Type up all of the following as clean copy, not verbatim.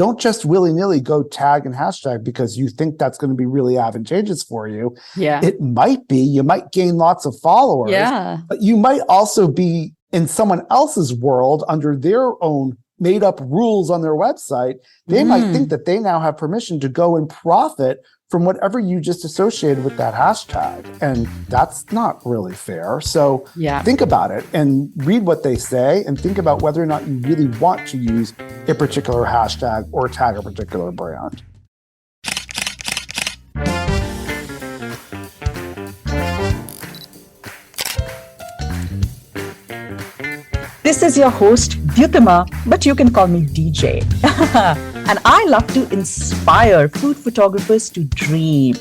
don't just willy-nilly go tag and hashtag because you think that's going to be really advantageous for you. Yeah. It might be. You might gain lots of followers, but you might also be in someone else's world under their own made up rules on their website. They might think that they now have permission to go and profit from whatever you just associated with that hashtag. And that's not really fair. So think about it and read what they say and think about whether or not you really want to use a particular hashtag or tag a particular brand. This is your host, Dyutama, but you can call me DJ. And I love to inspire food photographers to dream.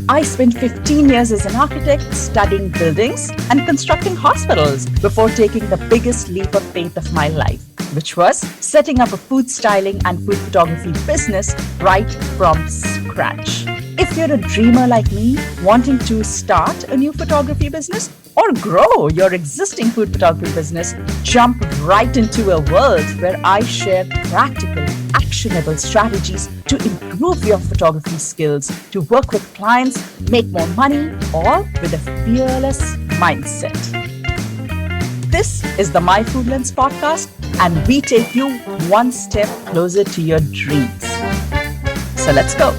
I spent 15 years as an architect studying buildings and constructing hospitals before taking the biggest leap of faith of my life, which was setting up a food styling and food photography business right from scratch. If you're a dreamer like me, wanting to start a new photography business or grow your existing food photography business, jump right into a world where I share practical, actionable strategies to improve your photography skills, to work with clients, make more money, all with a fearless mindset. This is the My Food Lens podcast, and we take you one step closer to your dreams. So let's go.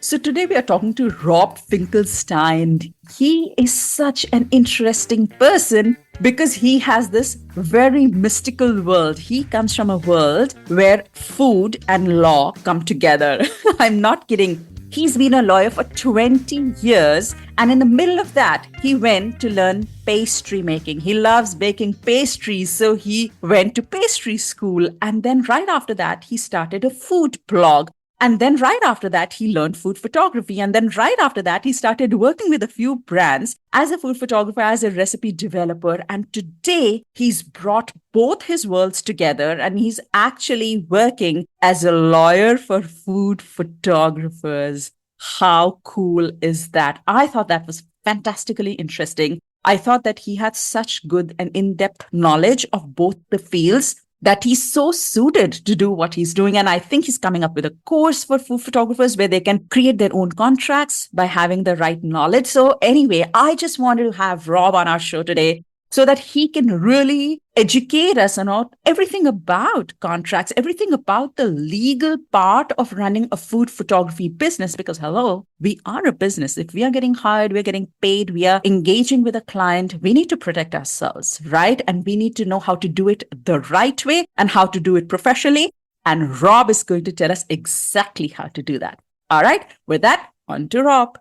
So today we are talking to Rob Finkelstein. He is such an interesting person because he has this very mystical world. He comes from a world where food and law come together. I'm not kidding. He's been a lawyer for 20 years. And in the middle of that, he went to learn pastry making. He loves baking pastries. So he went to pastry school. And then right after that, he started a food blog. And then right after that, he learned food photography. And then right after that, he started working with a few brands as a food photographer, as a recipe developer. And today, he's brought both his worlds together and he's actually working as a lawyer for food photographers. How cool is that? I thought that was fantastically interesting. I thought that he had such good and in-depth knowledge of both the fields that he's so suited to do what he's doing. And I think he's coming up with a course for food photographers where they can create their own contracts by having the right knowledge. So anyway, I just wanted to have Rob on our show today so that he can really educate us on everything about contracts, everything about the legal part of running a food photography business. Because hello, we are a business. If we are getting hired, we're getting paid, we are engaging with a client, we need to protect ourselves, right? And we need to know how to do it the right way and how to do it professionally. And Rob is going to tell us exactly how to do that. All right, with that, on to Rob.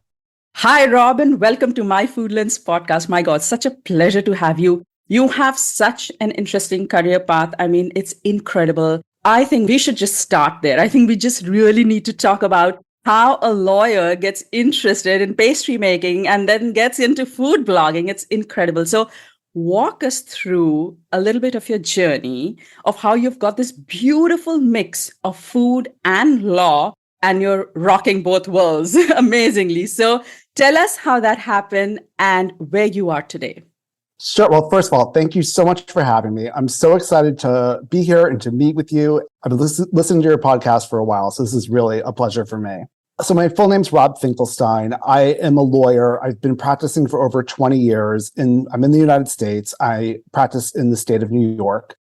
Hi, Rob, and welcome to My Food Lens podcast. My God, such a pleasure to have you. You have such an interesting career path. I mean, it's incredible. I think we should just start there. I think we just really need to talk about how a lawyer gets interested in pastry making and then gets into food blogging. It's incredible. So walk us through a little bit of your journey of how you've got this beautiful mix of food and law, and you're rocking both worlds amazingly. So tell us how that happened and where you are today. Sure. Well, first of all, thank you so much for having me. I'm so excited to be here and to meet with you. I've been listening to your podcast for a while, so this is really a pleasure for me. So my full name's Rob Finkelstein. I am a lawyer. I've been practicing for over 20 years. I'm in the United States. I practice in the state of New York.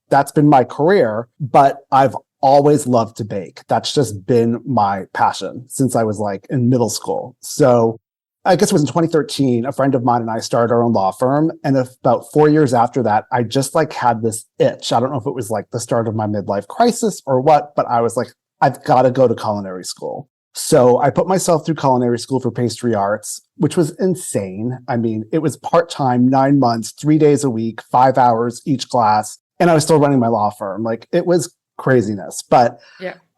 That's been my career, but I've always loved to bake. That's just been my passion since I was in middle school. So I guess it was in 2013, a friend of mine and I started our own law firm. And about 4 years after that, I just had this itch. I don't know if it was the start of my midlife crisis or what, but I was like, I've got to go to culinary school. So I put myself through culinary school for pastry arts, which was insane. I mean, it was part-time, 9 months, 3 days a week, 5 hours each class. And I was still running my law firm. It was craziness. But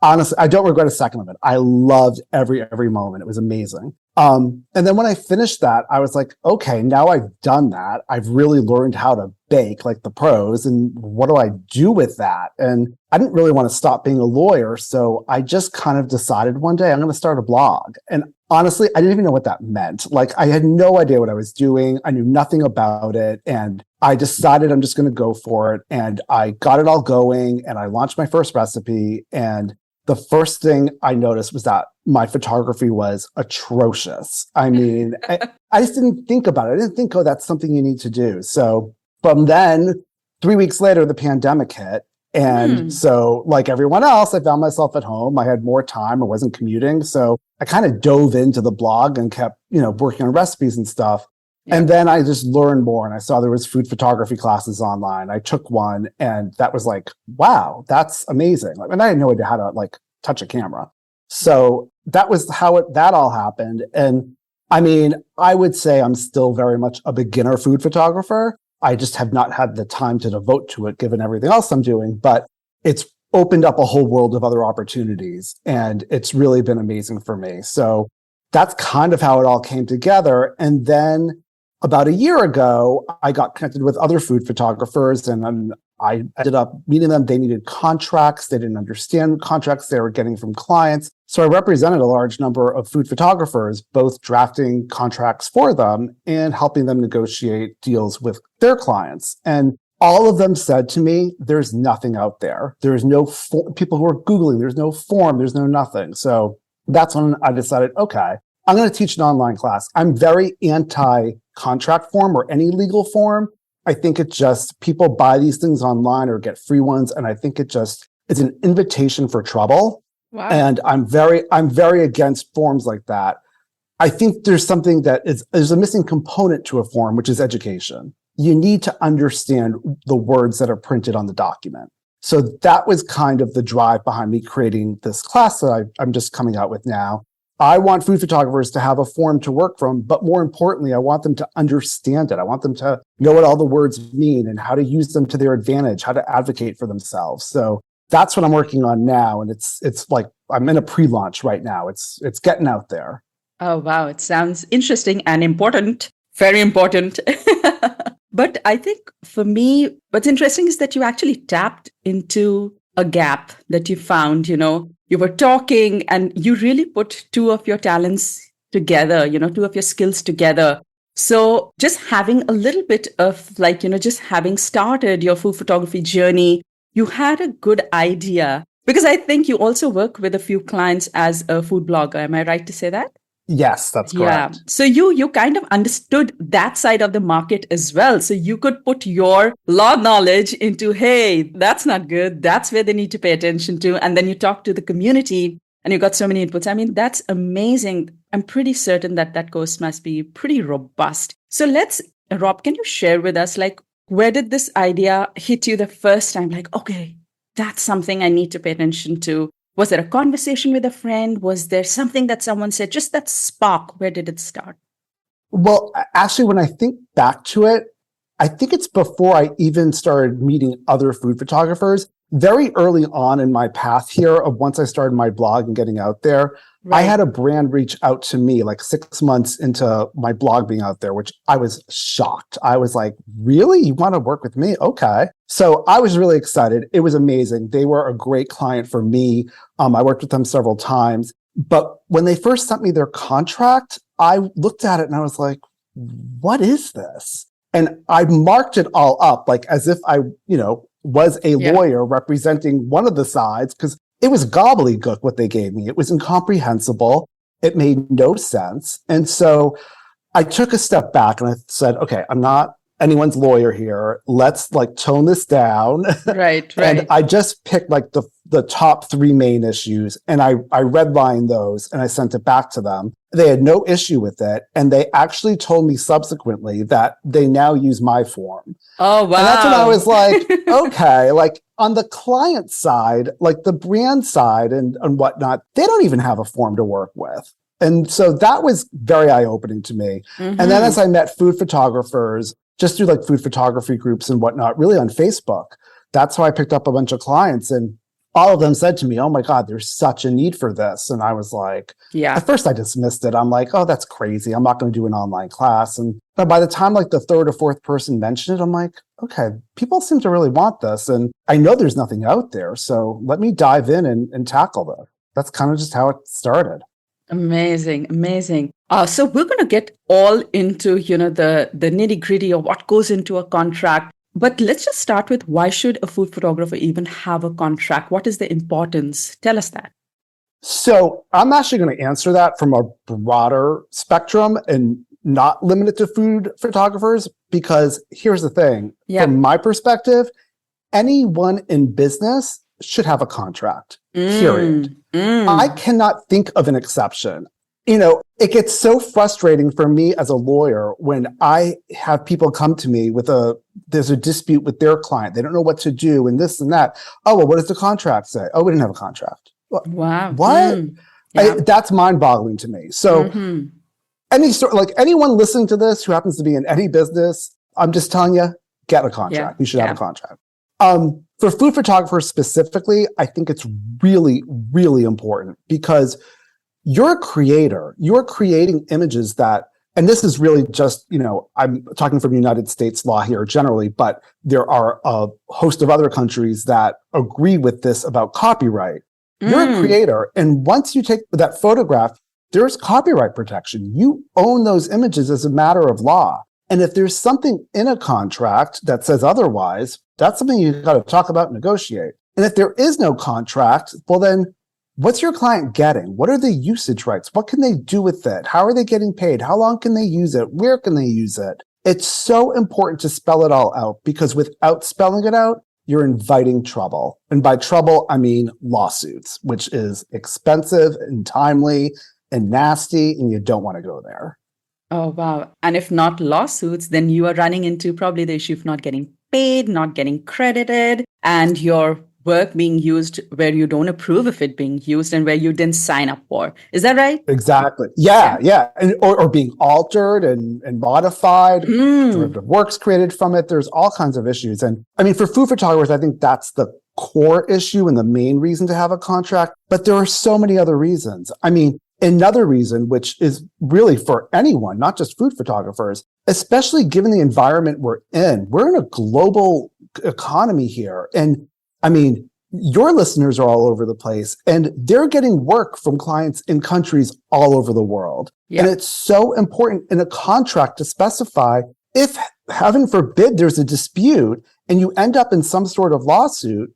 honestly, I don't regret a second of it. I loved every moment. It was amazing. And then when I finished that, I was like, okay, now I've done that. I've really learned how to bake like the pros, and what do I do with that? And I didn't really want to stop being a lawyer. So I just kind of decided one day I'm going to start a blog. And honestly, I didn't even know what that meant. Like I had no idea what I was doing. I knew nothing about it. And I decided I'm just going to go for it. And I got it all going and I launched my first recipe. And the first thing I noticed was that my photography was atrocious. I mean, I just didn't think about it. I didn't think, oh, that's something you need to do. So from then, 3 weeks later, the pandemic hit. And so like everyone else, I found myself at home. I had more time. I wasn't commuting. So I kind of dove into the blog and kept, working on recipes and stuff. Yeah. And then I just learned more and I saw there was food photography classes online. I took one and that was like, wow, that's amazing. And I had no idea how to like touch a camera. So that was how that all happened. And I mean, I would say I'm still very much a beginner food photographer. I just have not had the time to devote to it given everything else I'm doing, but it's opened up a whole world of other opportunities and it's really been amazing for me. So that's kind of how it all came together. And then about a year ago, I got connected with other food photographers and I ended up meeting them. They needed contracts. They didn't understand contracts they were getting from clients. So I represented a large number of food photographers, both drafting contracts for them and helping them negotiate deals with their clients. And all of them said to me, there's nothing out there. There's no people who are Googling. There's no form. There's no nothing. So that's when I decided, okay, I'm going to teach an online class. I'm very anti-contract form or any legal form. I think it just, people buy these things online or get free ones. And I think it's an invitation for trouble. Wow. And I'm very against forms like that. I think there's something there's a missing component to a form, which is education. You need to understand the words that are printed on the document. So that was kind of the drive behind me creating this class that I'm just coming out with now. I want food photographers to have a form to work from, but more importantly, I want them to understand it. I want them to know what all the words mean and how to use them to their advantage, how to advocate for themselves. So that's what I'm working on now. And it's like, I'm in a pre-launch right now. It's getting out there. Oh, wow. It sounds interesting and important. Very important. But I think for me, what's interesting is that you actually tapped into a gap that you found, you were talking and you really put two of your talents together, two of your skills together. So just having a little bit of just having started your food photography journey, you had a good idea because I think you also work with a few clients as a food blogger. Am I right to say that? Yes, that's correct. Yeah. So you kind of understood that side of the market as well. So you could put your law knowledge into, hey, that's not good. That's where they need to pay attention to. And then you talk to the community and you got so many inputs. I mean, that's amazing. I'm pretty certain that course must be pretty robust. So Rob, can you share with us, where did this idea hit you the first time? Okay, that's something I need to pay attention to. Was there a conversation with a friend? Was there something that someone said? Just that spark, where did it start? Well, actually, when I think back to it, I think it's before I even started meeting other food photographers. Very early on in my path here, once I started my blog and getting out there, right. I had a brand reach out to me 6 months into my blog being out there, which I was shocked. I was like, really? You want to work with me? Okay. So I was really excited. It was amazing. They were a great client for me. I worked with them several times. But when they first sent me their contract, I looked at it and I was like, what is this? And I marked it all up as if I, was a lawyer representing one of the sides because it was gobbledygook what they gave me. It was incomprehensible. It made no sense. And so I took a step back and I said, okay, I'm not anyone's lawyer here. Let's tone this down. Right. And I just picked the top 3 main issues and I redlined those and I sent it back to them. They had no issue with it. And they actually told me subsequently that they now use my form. Oh, wow. And that's when I was like, okay, on the client side, the brand side and whatnot, they don't even have a form to work with. And so that was very eye-opening to me. Mm-hmm. And then as I met food photographers, just through food photography groups and whatnot, really on Facebook, that's how I picked up a bunch of clients. And all of them said to me, oh my God, there's such a need for this. And I was like, Yeah. at first I dismissed it. I'm like, oh, that's crazy. I'm not going to do an online class. And by the time like the third or fourth person mentioned it, I'm like, okay, people seem to really want this. And I know there's nothing out there. So let me dive in and tackle that. That's kind of just how it started. Amazing, amazing. So we're going to get all into, the nitty gritty of what goes into a contract. But let's just start with, why should a food photographer even have a contract? What is the importance? Tell us that. So I'm actually going to answer that from a broader spectrum and not limited to food photographers, because here's the thing. Yeah. From my perspective, anyone in business should have a contract, period. I cannot think of an exception. It gets so frustrating for me as a lawyer when I have people come to me there's a dispute with their client. They don't know what to do and this and that. Oh, well, what does the contract say? Oh, we didn't have a contract. Wow. What? Yeah. That's mind-boggling to me. So anyone listening to this who happens to be in any business, I'm just telling you, get a contract. You should have a contract. For food photographers specifically, I think it's really, really important, because you're a creator. You're creating images that, and this is really just, I'm talking from United States law here generally, but there are a host of other countries that agree with this about copyright. You're a creator, and once you take that photograph, there's copyright protection. You own those images as a matter of law. And if there's something in a contract that says otherwise, that's something you've got to talk about and negotiate. And if there is no contract, well then, what's your client getting? What are the usage rights? What can they do with it? How are they getting paid? How long can they use it? Where can they use it? It's so important to spell it all out, because without spelling it out, you're inviting trouble. And by trouble, I mean lawsuits, which is expensive and timely and nasty, and you don't want to go there. Oh, wow. And if not lawsuits, then you are running into probably the issue of not getting paid, not getting credited, and your work being used where you don't approve of it being used and where you didn't sign up for. Is that right? Exactly. Yeah. And, or being altered and modified, derivative works created from it. There's all kinds of issues. And I mean, for food photographers, I think that's the core issue and the main reason to have a contract. But there are so many other reasons. I mean, another reason, which is really for anyone, not just food photographers, especially given the environment we're in a global economy here. And I mean, your listeners are all over the place, and they're getting work from clients in countries all over the world. Yeah. And it's so important in a contract to specify, if, heaven forbid, there's a dispute and you end up in some sort of lawsuit,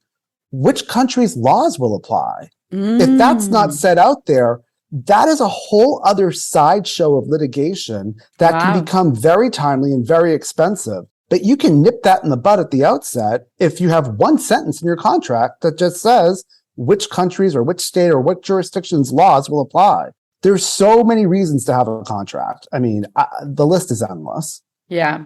which country's laws will apply. If that's not set out there, that is a whole other sideshow of litigation that can become very timely and very expensive. But you can nip that in the bud at the outset if you have one sentence in your contract that just says which countries or which state or what jurisdiction's laws will apply. There's so many reasons to have a contract. I mean, the list is endless. Yeah.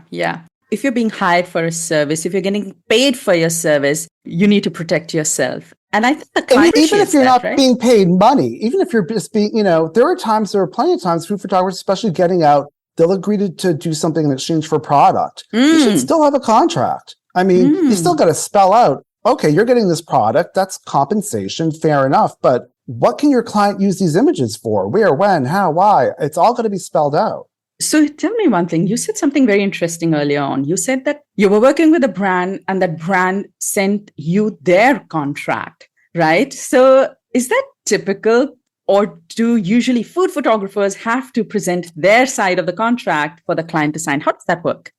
If you're being hired for a service, if you're getting paid for your service, you need to protect yourself. And I think the client, even if you're not being paid money, even if you're just being, there are plenty of times food photographers, especially getting out, they'll agree to do something in exchange for product. You should still have a contract. I mean, you still got to spell out, okay, you're getting this product. That's compensation. Fair enough. But what can your client use these images for? Where, when, how, why? It's all going to be spelled out. So tell me one thing. You said something very interesting earlier on. You said that you were working with a brand and that brand sent you their contract, right? So is that typical? Or do usually food photographers have to present their side of the contract for the client to sign? How does that work?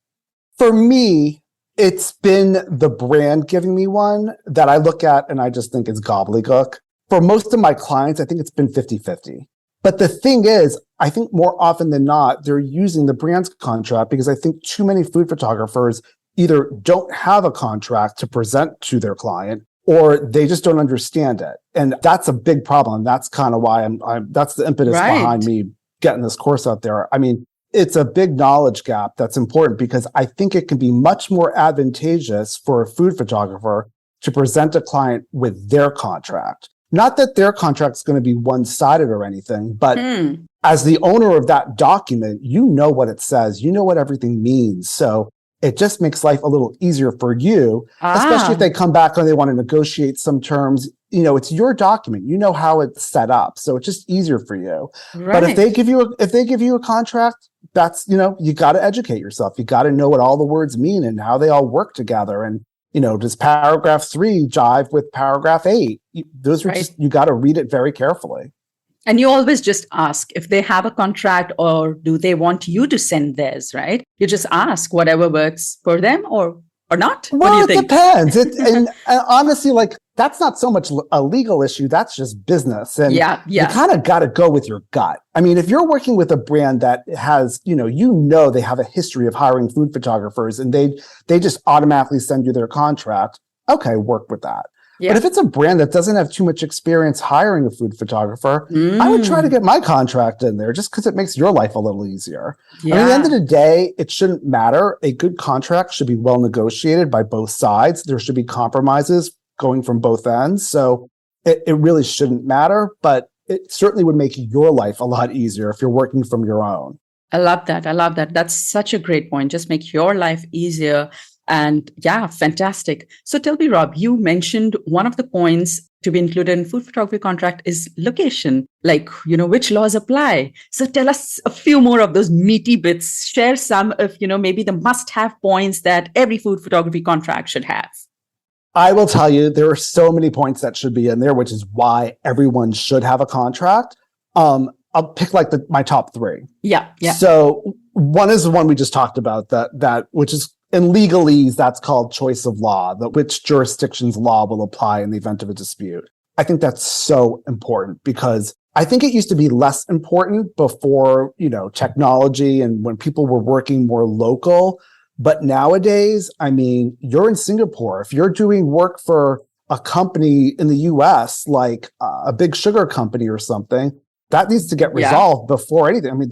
For me, it's been the brand giving me one that I look at and I just think it's gobbledygook. For most of my clients, I think it's been 50-50. But the thing is, I think more often than not, they're using the brand's contract because I think too many food photographers either don't have a contract to present to their client, or they just don't understand it. And that's a big problem. That's kind of why that's the impetus behind me getting this course out there. I mean, it's a big knowledge gap that's important because I think it can be much more advantageous for a food photographer to present a client with their contract. Not that their contract is going to be one-sided or anything, but as the owner of that document, you know what it says, you know what everything means. So it just makes life a little easier for you, especially if they come back and they want to negotiate some terms. it's your document. You know how it's set up. So it's just easier for you. But if Right. they give you a contract, that's, you got to educate yourself. You got to know what all the words mean and how they all work together. And, does paragraph 3 jive with paragraph 8? Those are Right. just, you got to read it very carefully. And you always just ask if they have a contract or do they want you to send theirs, right? You just ask whatever works for them or not. What do Well, you it think? depends. And honestly, like, that's not so much a legal issue. That's just business. And Yeah. you kind of got to go with your gut. I mean, if you're working with a brand that has, they have a history of hiring food photographers and they just automatically send you their contract, okay, work with that. Yeah. But if it's a brand that doesn't have too much experience hiring a food photographer, I would try to get my contract in there just because it makes your life a little easier. Yeah. I mean, at the end of the day, it shouldn't matter. A good contract should be well negotiated by both sides. There should be compromises going from both ends. So it really shouldn't matter, but it certainly would make your life a lot easier if you're working from your own. I love that. That's such a great point. Just make your life easier. And yeah, fantastic. So tell me, Rob, you mentioned one of the points to be included in food photography contract is location, like, which laws apply. So tell us a few more of those meaty bits. Share some of, maybe the must-have points that every food photography contract should have. I will tell you, there are so many points that should be in there, which is why everyone should have a contract. I'll pick like my top 3. Yeah. So one is the one we just talked about, that which is in legalese, that's called choice of law, that which jurisdiction's law will apply in the event of a dispute. I think that's so important because I think it used to be less important before, technology and when people were working more local. But nowadays, I mean, you're in Singapore. If you're doing work for a company in the US, like a big sugar company or something, that needs to get resolved before anything. I mean,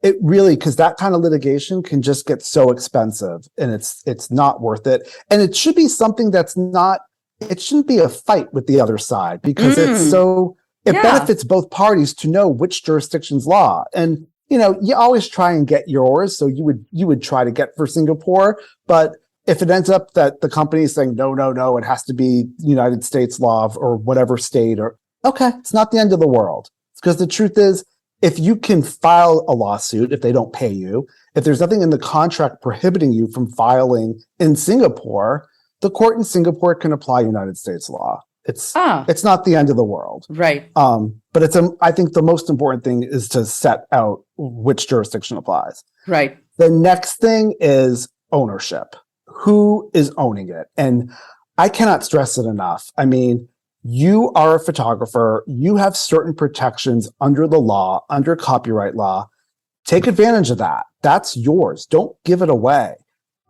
it really, because that kind of litigation can just get so expensive and it's not worth it. And it should be something it shouldn't be a fight with the other side because it benefits both parties to know which jurisdiction's law. And, you always try and get yours. So you would try to get for Singapore, but if it ends up that the company is saying, no, it has to be United States law or whatever state, or okay, it's not the end of the world. Because the truth is, if you can file a lawsuit, if they don't pay you, if there's nothing in the contract prohibiting you from filing in Singapore, the court in Singapore can apply United States law. It's not the end of the world. Right. But I think the most important thing is to set out which jurisdiction applies. Right. The next thing is ownership. Who is owning it? And I cannot stress it enough. I mean, you are a photographer. You have certain protections under the law, under copyright law. Take advantage of that. That's yours. Don't give it away.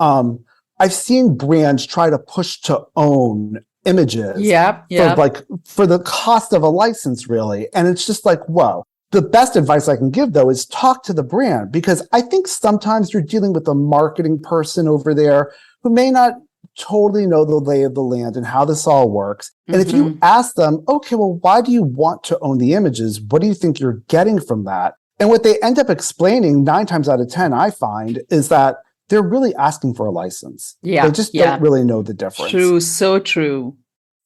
I've seen brands try to push to own images for the cost of a license, really. And it's just like, whoa. The best advice I can give, though, is talk to the brand, because I think sometimes you're dealing with a marketing person over there who may not totally know the lay of the land and how this all works. And if you ask them, okay, well, why do you want to own the images? What do you think you're getting from that? And what they end up explaining 9 times out of 10, I find, is that they're really asking for a license. They just don't really know the difference. True. So true.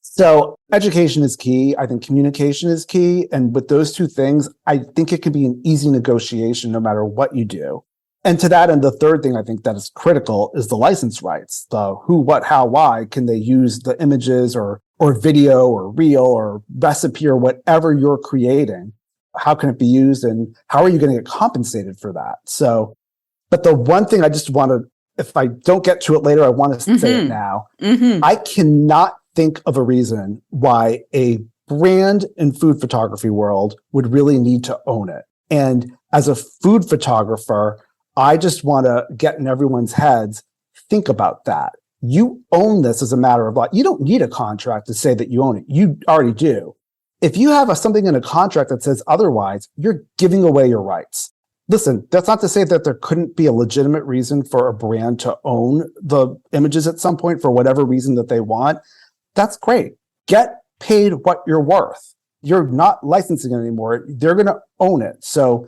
So education is key. I think communication is key. And with those 2 things, I think it can be an easy negotiation no matter what you do. And to that end, the third thing I think that is critical is the license rights. The who, what, how, why can they use the images or video or reel or recipe or whatever you're creating? How can it be used and how are you going to get compensated for that? So, but the one thing I just want to, if I don't get to it later, I want to say it now. I cannot think of a reason why a brand in food photography world would really need to own it. And as a food photographer, I just want to get in everyone's heads, think about that. You own this as a matter of law. You don't need a contract to say that you own it. You already do. If you have something in a contract that says otherwise, you're giving away your rights. Listen, that's not to say that there couldn't be a legitimate reason for a brand to own the images at some point for whatever reason that they want. That's great. Get paid what you're worth. You're not licensing it anymore. They're going to own it. So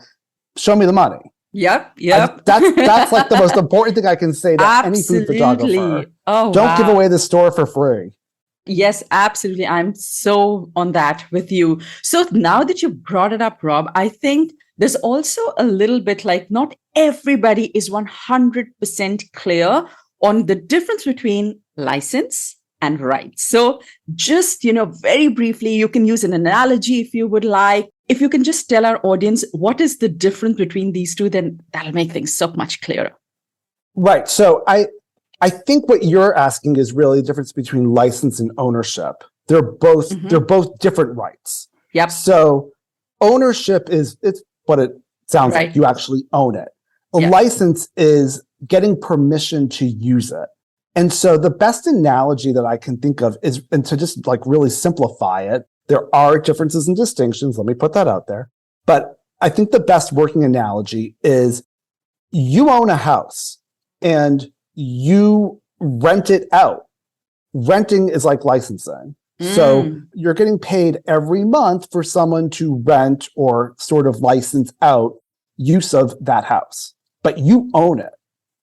show me the money. Yep. That's like the most important thing I can say to any food photographer. Oh, Don't give away the store for free. Yes, absolutely. I'm so on that with you. So now that you brought it up, Rob, I think there's also a little bit like not everybody is 100% clear on the difference between license and rights. So just, very briefly, you can use an analogy if you would like. If you can just tell our audience what is the difference between these two, then that'll make things so much clearer. Right. So I think what you're asking is really the difference between license and ownership. They're both different rights. Yep. So ownership it's what it sounds Right. like. You actually own it. A Yeah. license is getting permission to use it. And so the best analogy that I can think of is, and to just like really simplify it, there are differences and distinctions. Let me put that out there. But I think the best working analogy is you own a house and you rent it out. Renting is like licensing. So you're getting paid every month for someone to rent or sort of license out use of that house, but you own it.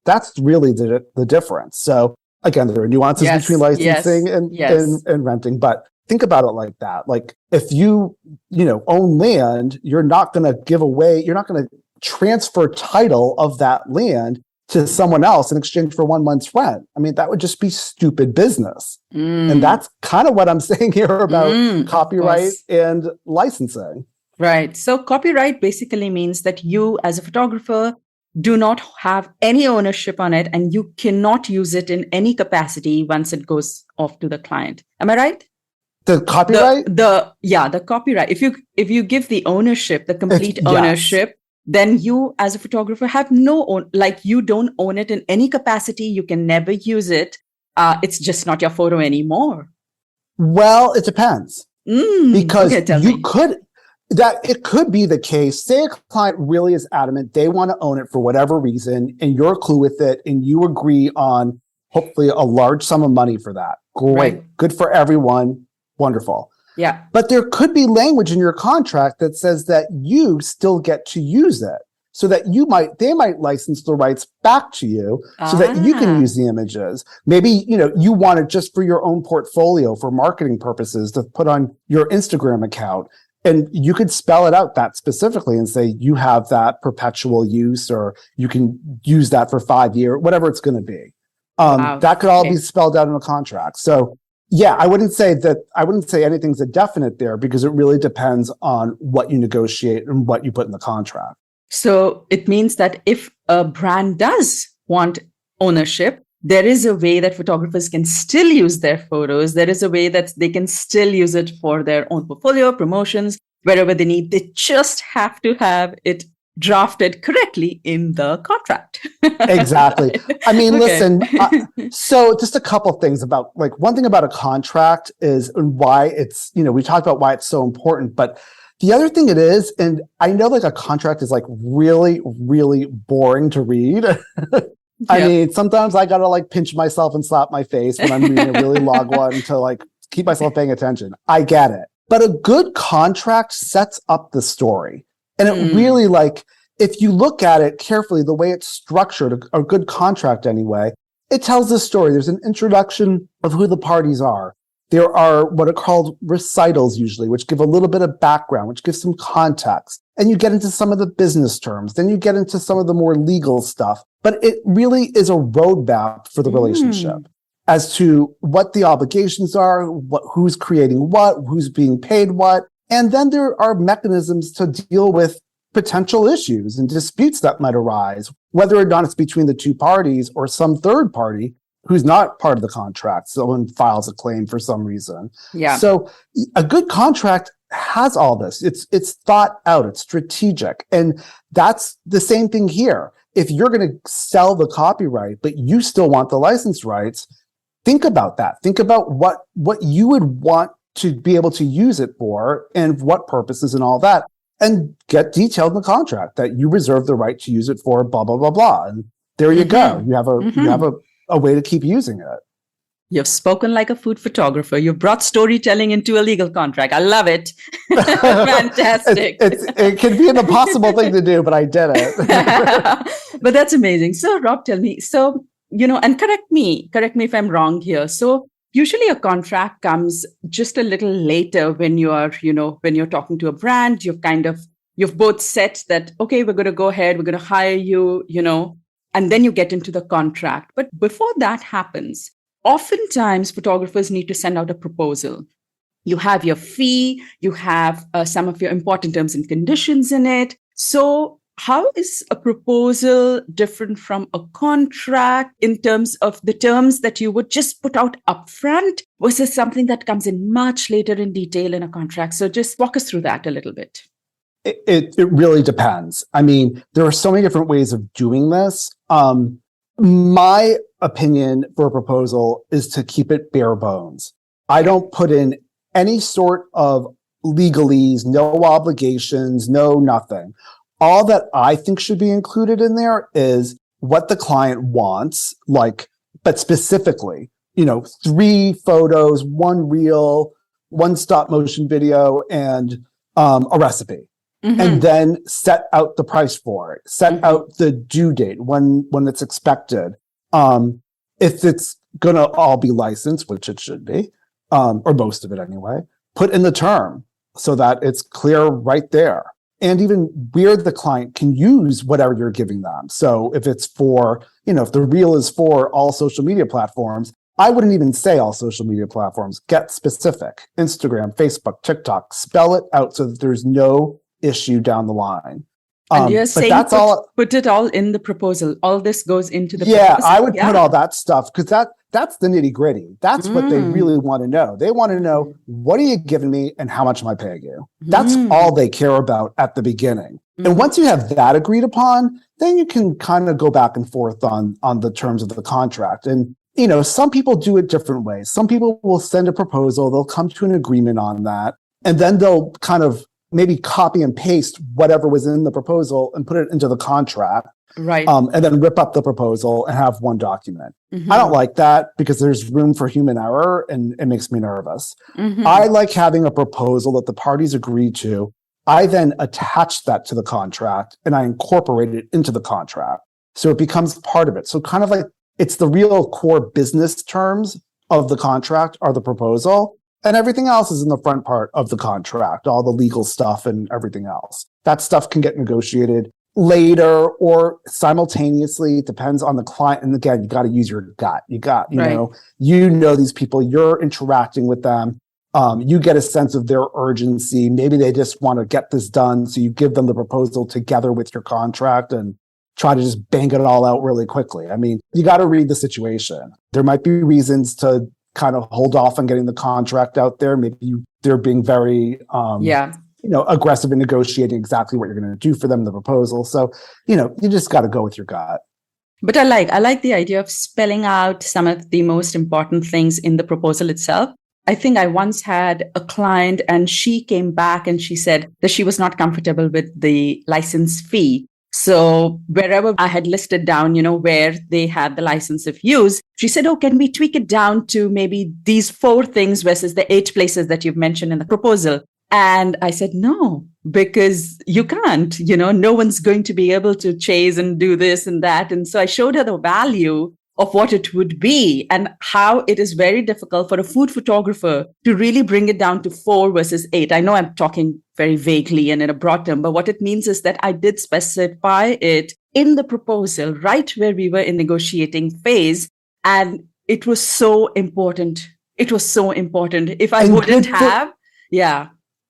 That's really the difference. So again, there are nuances between licensing and renting, but think about it like that. Like if you own land, you're not going to transfer title of that land to someone else in exchange for 1 month's rent. I mean, that would just be stupid business. And that's kind of what I'm saying here about copyright and licensing. Right. So copyright basically means that you as a photographer do not have any ownership on it and you cannot use it in any capacity once it goes off to the client. Am I right? The copyright? The copyright. If you give the ownership, the complete ownership, then you as a photographer have you don't own it in any capacity. You can never use it. It's just not your photo anymore. Well, it depends. Because it could be the case. Say a client really is adamant, they want to own it for whatever reason, and you're cool with it, and you agree on hopefully a large sum of money for that. Great. Right. Good for everyone. Wonderful. Yeah. But there could be language in your contract that says that you still get to use it, so that they might license the rights back to you so that you can use the images. Maybe, you want it just for your own portfolio for marketing purposes to put on your Instagram account. And you could spell it out that specifically and say you have that perpetual use, or you can use that for 5 years, whatever it's going to be. That could all be spelled out in a contract. So yeah, I wouldn't say anything's a definite there, because it really depends on what you negotiate and what you put in the contract. So it means that if a brand does want ownership, there is a way that photographers can still use their photos. There is a way that they can still use it for their own portfolio, promotions, wherever they need. They just have to have it drafted correctly in the contract. Exactly. I mean, listen, so just a couple things about, one thing about a contract is why it's, we talked about why it's so important, but the other thing it is, and I know a contract is really, really boring to read. I mean, sometimes I gotta pinch myself and slap my face when I'm reading a really long one to keep myself paying attention. I get it. But a good contract sets up the story. And it really if you look at it carefully, the way it's structured, a good contract anyway, it tells the story. There's an introduction of who the parties are. There are what are called recitals usually, which give a little bit of background, which gives some context. And you get into some of the business terms. Then you get into some of the more legal stuff. But it really is a roadmap for the relationship as to what the obligations are, who's creating what, who's being paid what. And then there are mechanisms to deal with potential issues and disputes that might arise, whether or not it's between the two parties or some third party who's not part of the contract. Someone files a claim for some reason. Yeah. So a good contract has all this. It's thought out. It's strategic. And that's the same thing here. If you're going to sell the copyright, but you still want the license rights, think about that. Think about what you would want to be able to use it for and what purposes and all that, and get detailed in the contract that you reserve the right to use it for blah, blah, blah, blah. And there you go. You have a way to keep using it. You've spoken like a food photographer. You brought storytelling into a legal contract. I love it. Fantastic. It can be an impossible thing to do, but I did it. But that's amazing. So Rob, tell me, and correct me if I'm wrong here. So, Usually a contract comes just a little later when you are, when you're talking to a brand, you've both set that, okay, we're going to go ahead, we're going to hire you, and then you get into the contract. But before that happens, oftentimes photographers need to send out a proposal. You have your fee, you have some of your important terms and conditions in it. So how is a proposal different from a contract in terms of the terms that you would just put out upfront versus something that comes in much later in detail in a contract? So just walk us through that a little bit. It really depends. I mean, there are so many different ways of doing this. My opinion for a proposal is to keep it bare bones. I don't put in any sort of legalese, no obligations, no nothing. All that I think should be included in there is what the client wants, but specifically, 3 photos, 1 reel, 1 stop motion video, and a recipe. Mm-hmm. And then set out the price for it, set out the due date, when it's expected. If it's going to all be licensed, which it should be, or most of it anyway, put in the term so that it's clear right there. And even where the client can use whatever you're giving them. So if it's for, if the reel is for all social media platforms, I wouldn't even say all social media platforms. Get specific. Instagram, Facebook, TikTok, spell it out so that there's no issue down the line. And you're saying put it all in the proposal. All this goes into the proposal. Yeah, I would put all that stuff because that's the nitty gritty. That's what they really want to know. They want to know, what are you giving me and how much am I paying you? That's all they care about at the beginning. And once you have that agreed upon, then you can kind of go back and forth on the terms of the contract. And, some people do it different ways. Some people will send a proposal, they'll come to an agreement on that, and then they'll kind of maybe copy and paste whatever was in the proposal and put it into the contract. Right. And then rip up the proposal and have one document. I don't like that because there's room for human error and it makes me nervous. I like having a proposal that the parties agree to. I then attach that to the contract and I incorporate it into the contract. So it becomes part of it. So kind of like it's the real core business terms of the contract are the proposal. And everything else is in the front part of the contract, all the legal stuff and everything else. That stuff can get negotiated later or simultaneously. It depends on the client. And again, you got to use your gut. You know these people, you're interacting with them. You get a sense of their urgency. Maybe they just want to get this done. So you give them the proposal together with your contract and try to just bang it all out really quickly. I mean, you got to read the situation. There might be reasons to kind of hold off on getting the contract out there. Maybe they're being very, aggressive in negotiating exactly what you're going to do for them, the proposal. So, you just got to go with your gut. But I like the idea of spelling out some of the most important things in the proposal itself. I think I once had a client and she came back and she said that she was not comfortable with the license fee. So wherever I had listed down, where they had the license of use, she said, can we tweak it down to maybe these 4 things versus the 8 places that you've mentioned in the proposal? And I said, no, because you can't, no one's going to be able to chase and do this and that. And so I showed her the value of what it would be and how it is very difficult for a food photographer to really bring it down to 4 versus 8. I know I'm talking very vaguely and in a broad term, but what it means is that I did specify it in the proposal right where we were in negotiating phase. And it was so important. It was so important. If I wouldn't have,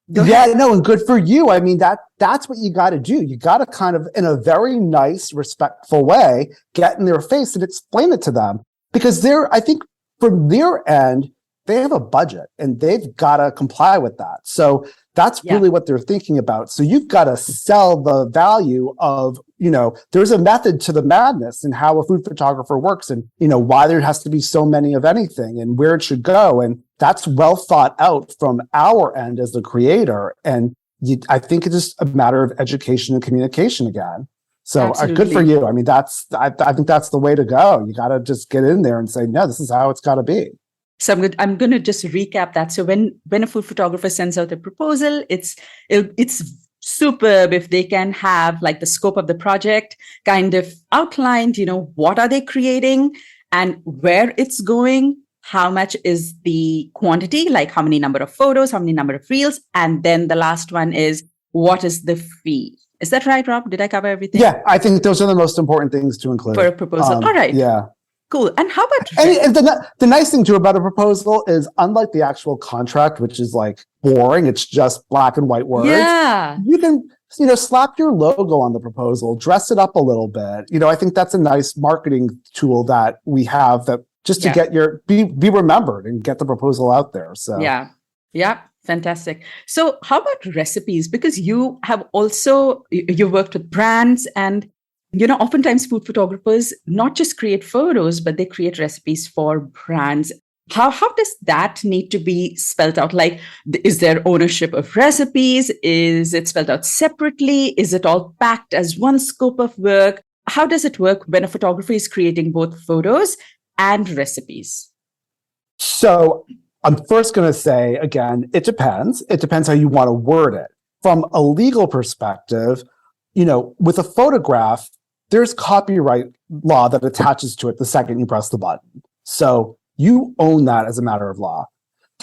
and good for you. I mean, that's what you got to do. You got to kind of, in a very nice, respectful way, get in their face and explain it to them. Because I think from their end, they have a budget and they've got to comply with that. So that's really what they're thinking about. So you've got to sell the value of, there's a method to the madness and how a food photographer works and, why there has to be so many of anything and where it should go. And that's well thought out from our end as the creator. And I think it's just a matter of education and communication again. So good for you. I mean, I think that's the way to go. You got to just get in there and say, no, this is how it's got to be. So I'm going to just recap that. So when a food photographer sends out a proposal, it's superb if they can have like the scope of the project kind of outlined, what are they creating and where it's going, how much is the quantity, like how many number of photos, how many number of reels, and then the last one is what is the fee? Is that right, Rob? Did I cover everything? Yeah, I think those are the most important things to include. For a proposal. All right. Yeah. Cool. And how about... And the nice thing too about a proposal is, unlike the actual contract, which is like boring, it's just black and white words. Yeah. You can, slap your logo on the proposal, dress it up a little bit. I think that's a nice marketing tool that we have, that just to get be remembered and get the proposal out there. So yeah. Fantastic. So how about recipes? Because you have also, you worked with brands, and, oftentimes food photographers not just create photos, but they create recipes for brands. How does that need to be spelled out? Like, is there ownership of recipes? Is it spelled out separately? Is it all packed as one scope of work? How does it work when a photographer is creating both photos and recipes? So I'm first going to say, again, it depends. It depends how you want to word it. From a legal perspective, with a photograph, there's copyright law that attaches to it the second you press the button. So you own that as a matter of law.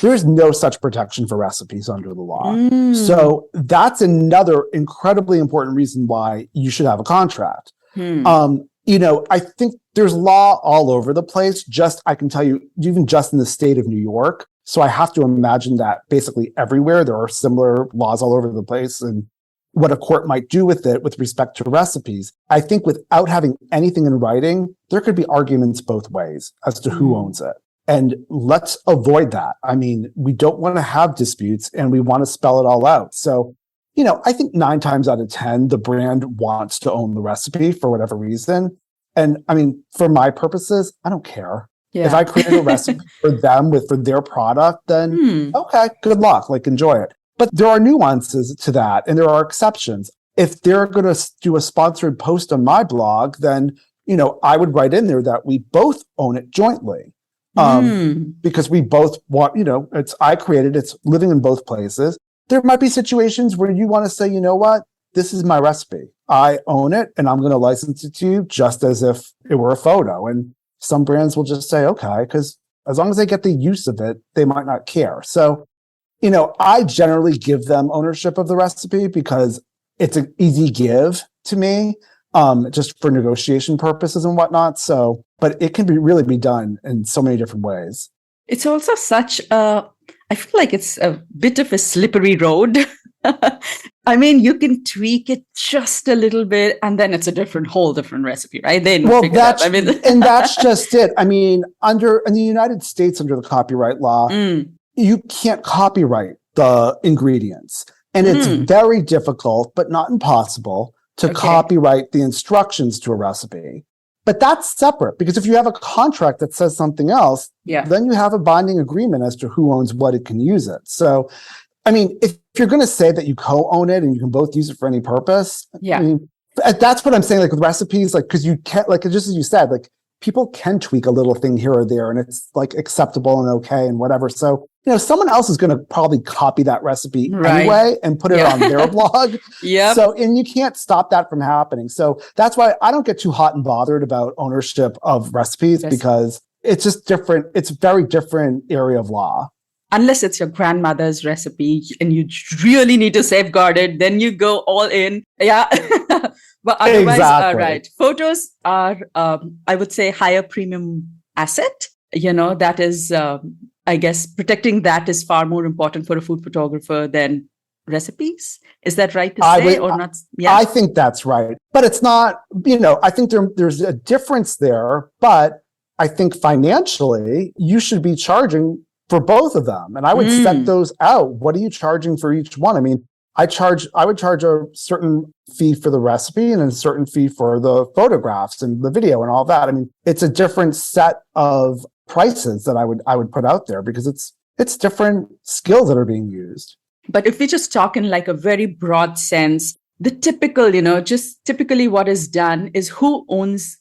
There's no such protection for recipes under the law. So that's another incredibly important reason why you should have a contract. I think there's law all over the place. I can tell you, even just in the state of New York. So I have to imagine that basically everywhere there are similar laws all over the place, and what a court might do with it with respect to recipes. I think without having anything in writing, there could be arguments both ways as to who owns it. And let's avoid that. I mean, we don't want to have disputes, and we want to spell it all out. So, I think 9 times out of 10, the brand wants to own the recipe for whatever reason. And I mean, for my purposes, I don't care. Yeah. If I create a recipe for them for their product, then okay, good luck, enjoy it. But there are nuances to that, and there are exceptions. If they're going to do a sponsored post on my blog, then, I would write in there that we both own it jointly. Because we both want, I created, it's living in both places. There might be situations where you want to say, you know what, this is my recipe. I own it, and I'm going to license it to you just as if it were a photo. And some brands will just say, okay, because as long as they get the use of it, they might not care. So, I generally give them ownership of the recipe because it's an easy give to me, just for negotiation purposes and whatnot. So, but it can really be done in so many different ways. It's also I feel like it's a bit of a slippery road. I mean, you can tweak it just a little bit, and then it's a whole different recipe, right? And that's just it. I mean, in the United States, under the copyright law, you can't copyright the ingredients, and it's very difficult, but not impossible, to copyright the instructions to a recipe. But that's separate, because if you have a contract that says something else, then you have a binding agreement as to who owns what, it can use it. So, I mean, if you're going to say that you co-own it and you can both use it for any purpose, I mean, that's what I'm saying. With recipes, because you can't, just as you said, people can tweak a little thing here or there, and it's acceptable and okay and whatever. So, someone else is going to probably copy that recipe anyway and put it on their blog. So, and you can't stop that from happening. So that's why I don't get too hot and bothered about ownership of recipes, because it's just different. It's a very different area of law. Unless it's your grandmother's recipe and you really need to safeguard it, then you go all in. Yeah. But otherwise, right. Photos are, I would say, higher premium asset. That is, I guess, protecting that is far more important for a food photographer than recipes. Is that right to say or not? Yeah. I think that's right. But it's not, I think there's a difference there. But I think financially, you should be charging for both of them. And I would set those out. What are you charging for each one? I mean, I would charge a certain fee for the recipe and a certain fee for the photographs and the video and all that. I mean, it's a different set of prices that I would put out there, because it's different skills that are being used. But if we just talk in a very broad sense, the typical, just typically what is done is who owns,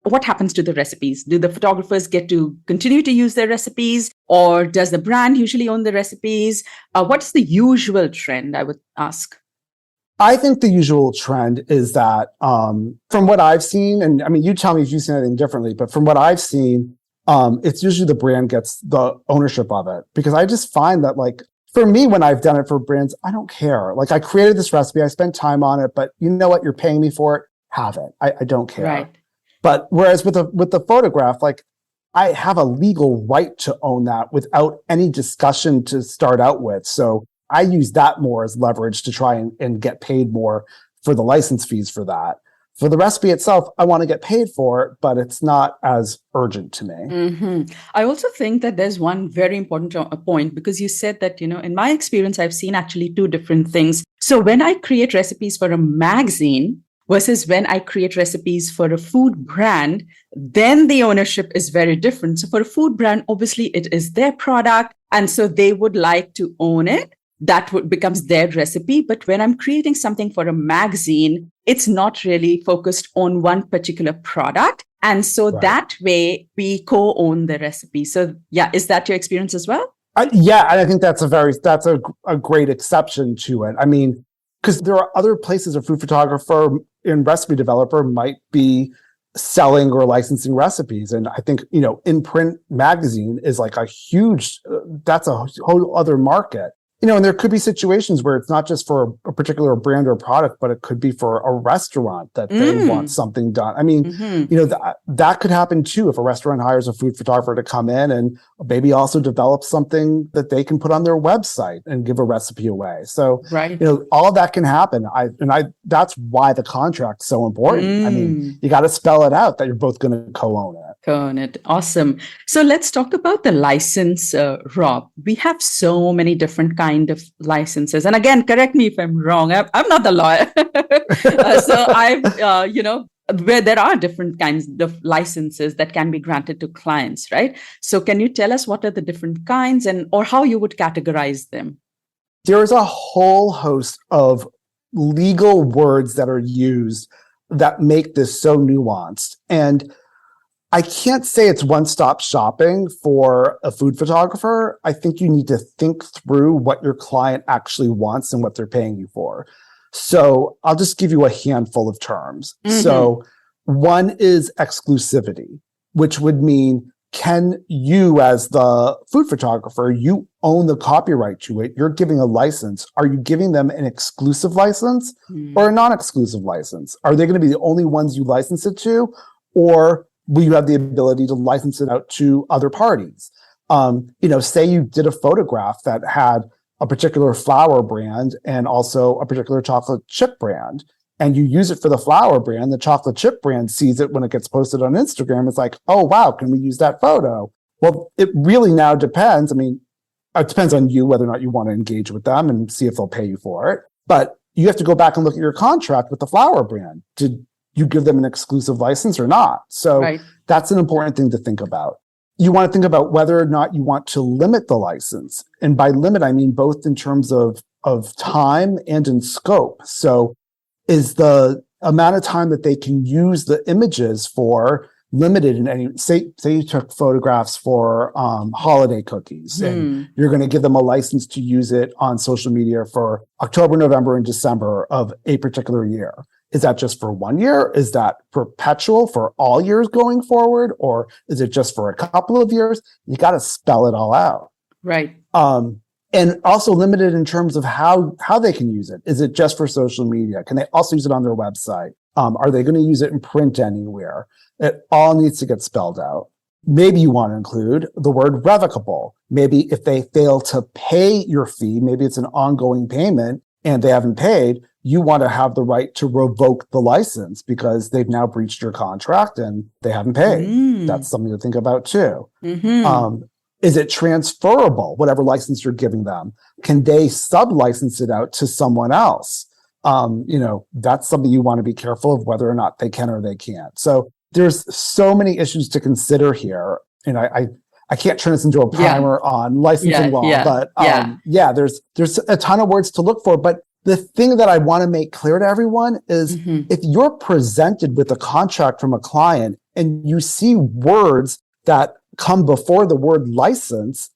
what happens to the recipes? Do the photographers get to continue to use their recipes, or does the brand usually own the recipes? What's the usual trend, I would ask? I think the usual trend is that, from what I've seen, and I mean, you tell me if you've seen anything differently, but from what I've seen, it's usually the brand gets the ownership of it, because I just find that, like, for me, when I've done it for brands, I don't care. Like, I created this recipe, I spent time on it, but you know what? You're paying me for it. Have it. I don't care. Right. But whereas with the photograph, like, I have a legal right to own that without any discussion to start out with. So I use that more as leverage to try and get paid more for the license fees for that. For the recipe itself, I want to get paid for it, but it's not as urgent to me. I also think that there's one very important point, because you said that, in my experience, I've seen actually two different things. So when I create recipes for a magazine versus when I create recipes for a food brand, then the ownership is very different. So for a food brand, obviously it is their product, and so they would like to own it. That becomes their recipe. But when I'm creating something for a magazine, it's not really focused on one particular product. And so that way we co-own the recipe. So yeah, is that your experience as well? Yeah, and I think that's a great exception to it. I mean, because there are other places a food photographer and recipe developer might be selling or licensing recipes. And I think, in print magazine is like a huge, that's a whole other market. And there could be situations where it's not just for a particular brand or product, but it could be for a restaurant that they want something done. I mean, that could happen too if a restaurant hires a food photographer to come in and maybe also develop something that they can put on their website and give a recipe away. So, all of that can happen. That's why the contract's so important. I mean, you got to spell it out that you're both going to co-own it. Co-own it. Awesome. So let's talk about the license, Rob. We have so many different kind of licenses. And again, correct me if I'm wrong. I'm not the lawyer. So I've, where there are different kinds of licenses that can be granted to clients, right? So can you tell us what are the different kinds or how you would categorize them? There is a whole host of legal words that are used that make this so nuanced. And I can't say it's one-stop shopping for a food photographer. I think you need to think through what your client actually wants and what they're paying you for. So I'll just give you a handful of terms. So one is exclusivity, which would mean, can you, as the food photographer, you own the copyright to it? You're giving a license. Are you giving them an exclusive license or a non-exclusive license? Are they going to be the only ones you license it to? Or will you have the ability to license it out to other parties? Say you did a photograph that had a particular flour brand and also a particular chocolate chip brand, and you use it for the flour brand. The chocolate chip brand sees it when it gets posted on Instagram. It's like, oh, wow, can we use that photo? Well, it really now depends. I mean, it depends on you whether or not you want to engage with them and see if they'll pay you for it. But you have to go back and look at your contract with the flour brand. Did you give them an exclusive license or not? So that's an important thing to think about. You want to think about whether or not you want to limit the license. And by limit, I mean both in terms of time and in scope. So is the amount of time that they can use the images for limited in any, say you took photographs for holiday cookies and you're going to give them a license to use it on social media for October, November, and December of a particular year. Is that just for 1 year? Is that perpetual for all years going forward? Or is it just for a couple of years? You got to spell it all out. Right. And also limited in terms of how they can use it. Is it just for social media? Can they also use it on their website? Are they going to use it in print anywhere? It all needs to get spelled out. Maybe you want to include the word revocable. Maybe if they fail to pay your fee, maybe it's an ongoing payment and they haven't paid, you want to have the right to revoke the license because they've now breached your contract and they haven't paid. That's something to think about too. Is it transferable, whatever license you're giving them? Can they sub-license it out to someone else? That's something you want to be careful of whether or not they can or they can't. So there's so many issues to consider here. And I can't turn this into a primer on licensing law, but there's a ton of words to look for. But the thing that I want to make clear to everyone is if you're presented with a contract from a client and you see words that come before the word license,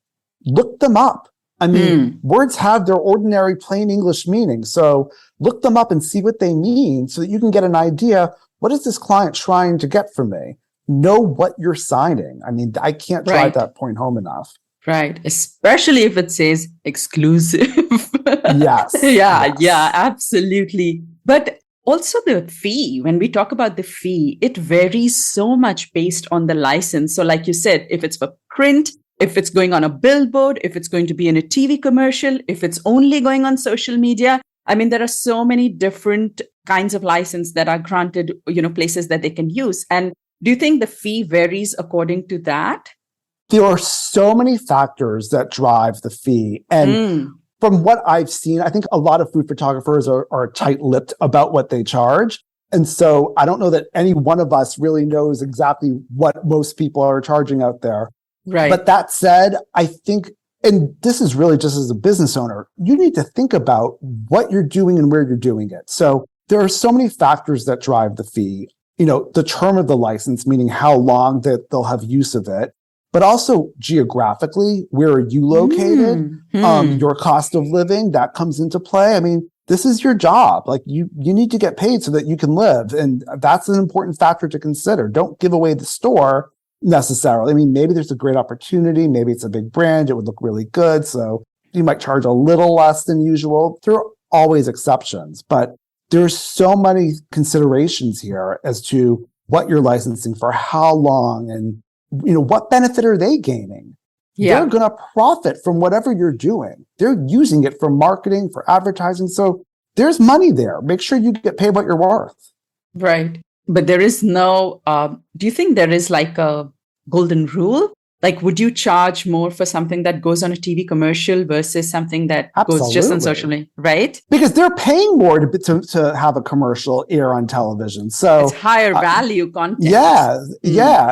look them up. I mean, words have their ordinary plain English meaning. So look them up and see what they mean so that you can get an idea. What is this client trying to get from me? know what you're signing. I mean, I can't drive that point home enough. Right. Especially if it says exclusive. Yes. Yeah, absolutely. But also the fee, when we talk about the fee, it varies so much based on the license. So like you said, if it's for print, if it's going on a billboard, if it's going to be in a TV commercial, if it's only going on social media, I mean, there are so many different kinds of license that are granted, places that they can use. And do you think the fee varies according to that? There are so many factors that drive the fee. And from what I've seen, I think a lot of food photographers are tight-lipped about what they charge. And so I don't know that any one of us really knows exactly what most people are charging out there. Right. But that said, I think, and this is really just as a business owner, you need to think about what you're doing and where you're doing it. So there are so many factors that drive the fee. The term of the license, meaning how long that they'll have use of it, but also geographically, where are you located? Your cost of living, that comes into play. I mean, this is your job. Like you need to get paid so that you can live. And that's an important factor to consider. Don't give away the store necessarily. I mean, maybe there's a great opportunity. Maybe it's a big brand. It would look really good. So you might charge a little less than usual. There are always exceptions, but there's so many considerations here as to what you're licensing for, how long, and what benefit are they gaining? Yeah. They're going to profit from whatever you're doing. They're using it for marketing, for advertising. So there's money there. Make sure you get paid what you're worth. Right. But there is no, do you think there is like a golden rule? Like, would you charge more for something that goes on a TV commercial versus something that goes just on social media, right? Because they're paying more to have a commercial air on television. So it's higher value content. Yeah.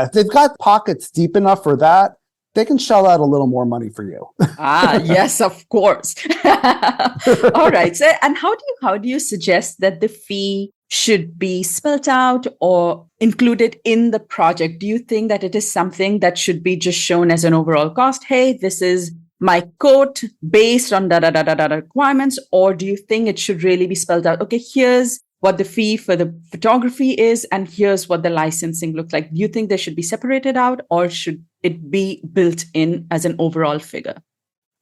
If they've got pockets deep enough for that, they can shell out a little more money for you. Yes, of course. All right. So, and how do you suggest that the fee should be spelled out or included in the project? Do you think that it is something that should be just shown as an overall cost? Hey, this is my quote based on requirements, or do you think it should really be spelled out? Okay, here's what the fee for the photography is, and here's what the licensing looks like. Do you think they should be separated out, or should it be built in as an overall figure?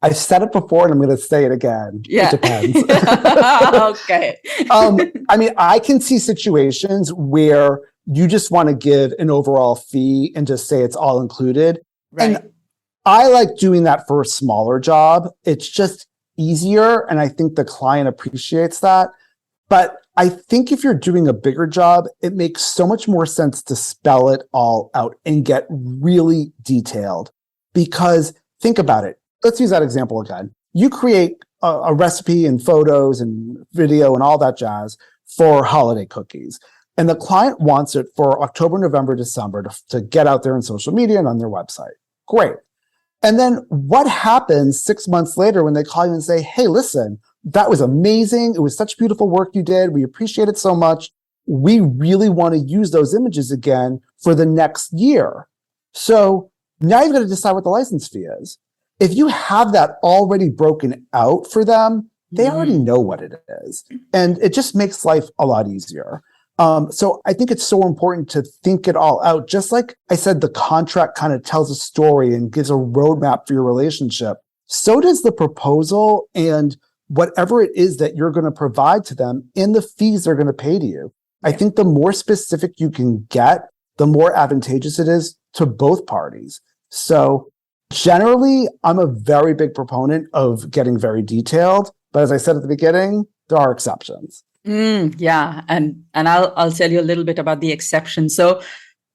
I've said it before and I'm going to say it again. Yeah. It depends. Okay. I mean, I can see situations where you just want to give an overall fee and just say it's all included. Right. And I like doing that for a smaller job. It's just easier. And I think the client appreciates that. But I think if you're doing a bigger job, it makes so much more sense to spell it all out and get really detailed. Because think about it. Let's use that example again. You create a recipe and photos and video and all that jazz for holiday cookies. And the client wants it for October, November, December to get out there on social media and on their website. Great. And then what happens 6 months later when they call you and say, hey, listen, that was amazing. It was such beautiful work you did. We appreciate it so much. We really want to use those images again for the next year. So now you've got to decide what the license fee is. If you have that already broken out for them, they already know what it is. And it just makes life a lot easier. So I think it's so important to think it all out. Just like I said, the contract kind of tells a story and gives a roadmap for your relationship. So does the proposal and whatever it is that you're going to provide to them and the fees they're going to pay to you. I think the more specific you can get, the more advantageous it is to both parties. So generally, I'm a very big proponent of getting very detailed. But as I said at the beginning, there are exceptions. Yeah. And I'll tell you a little bit about the exception. So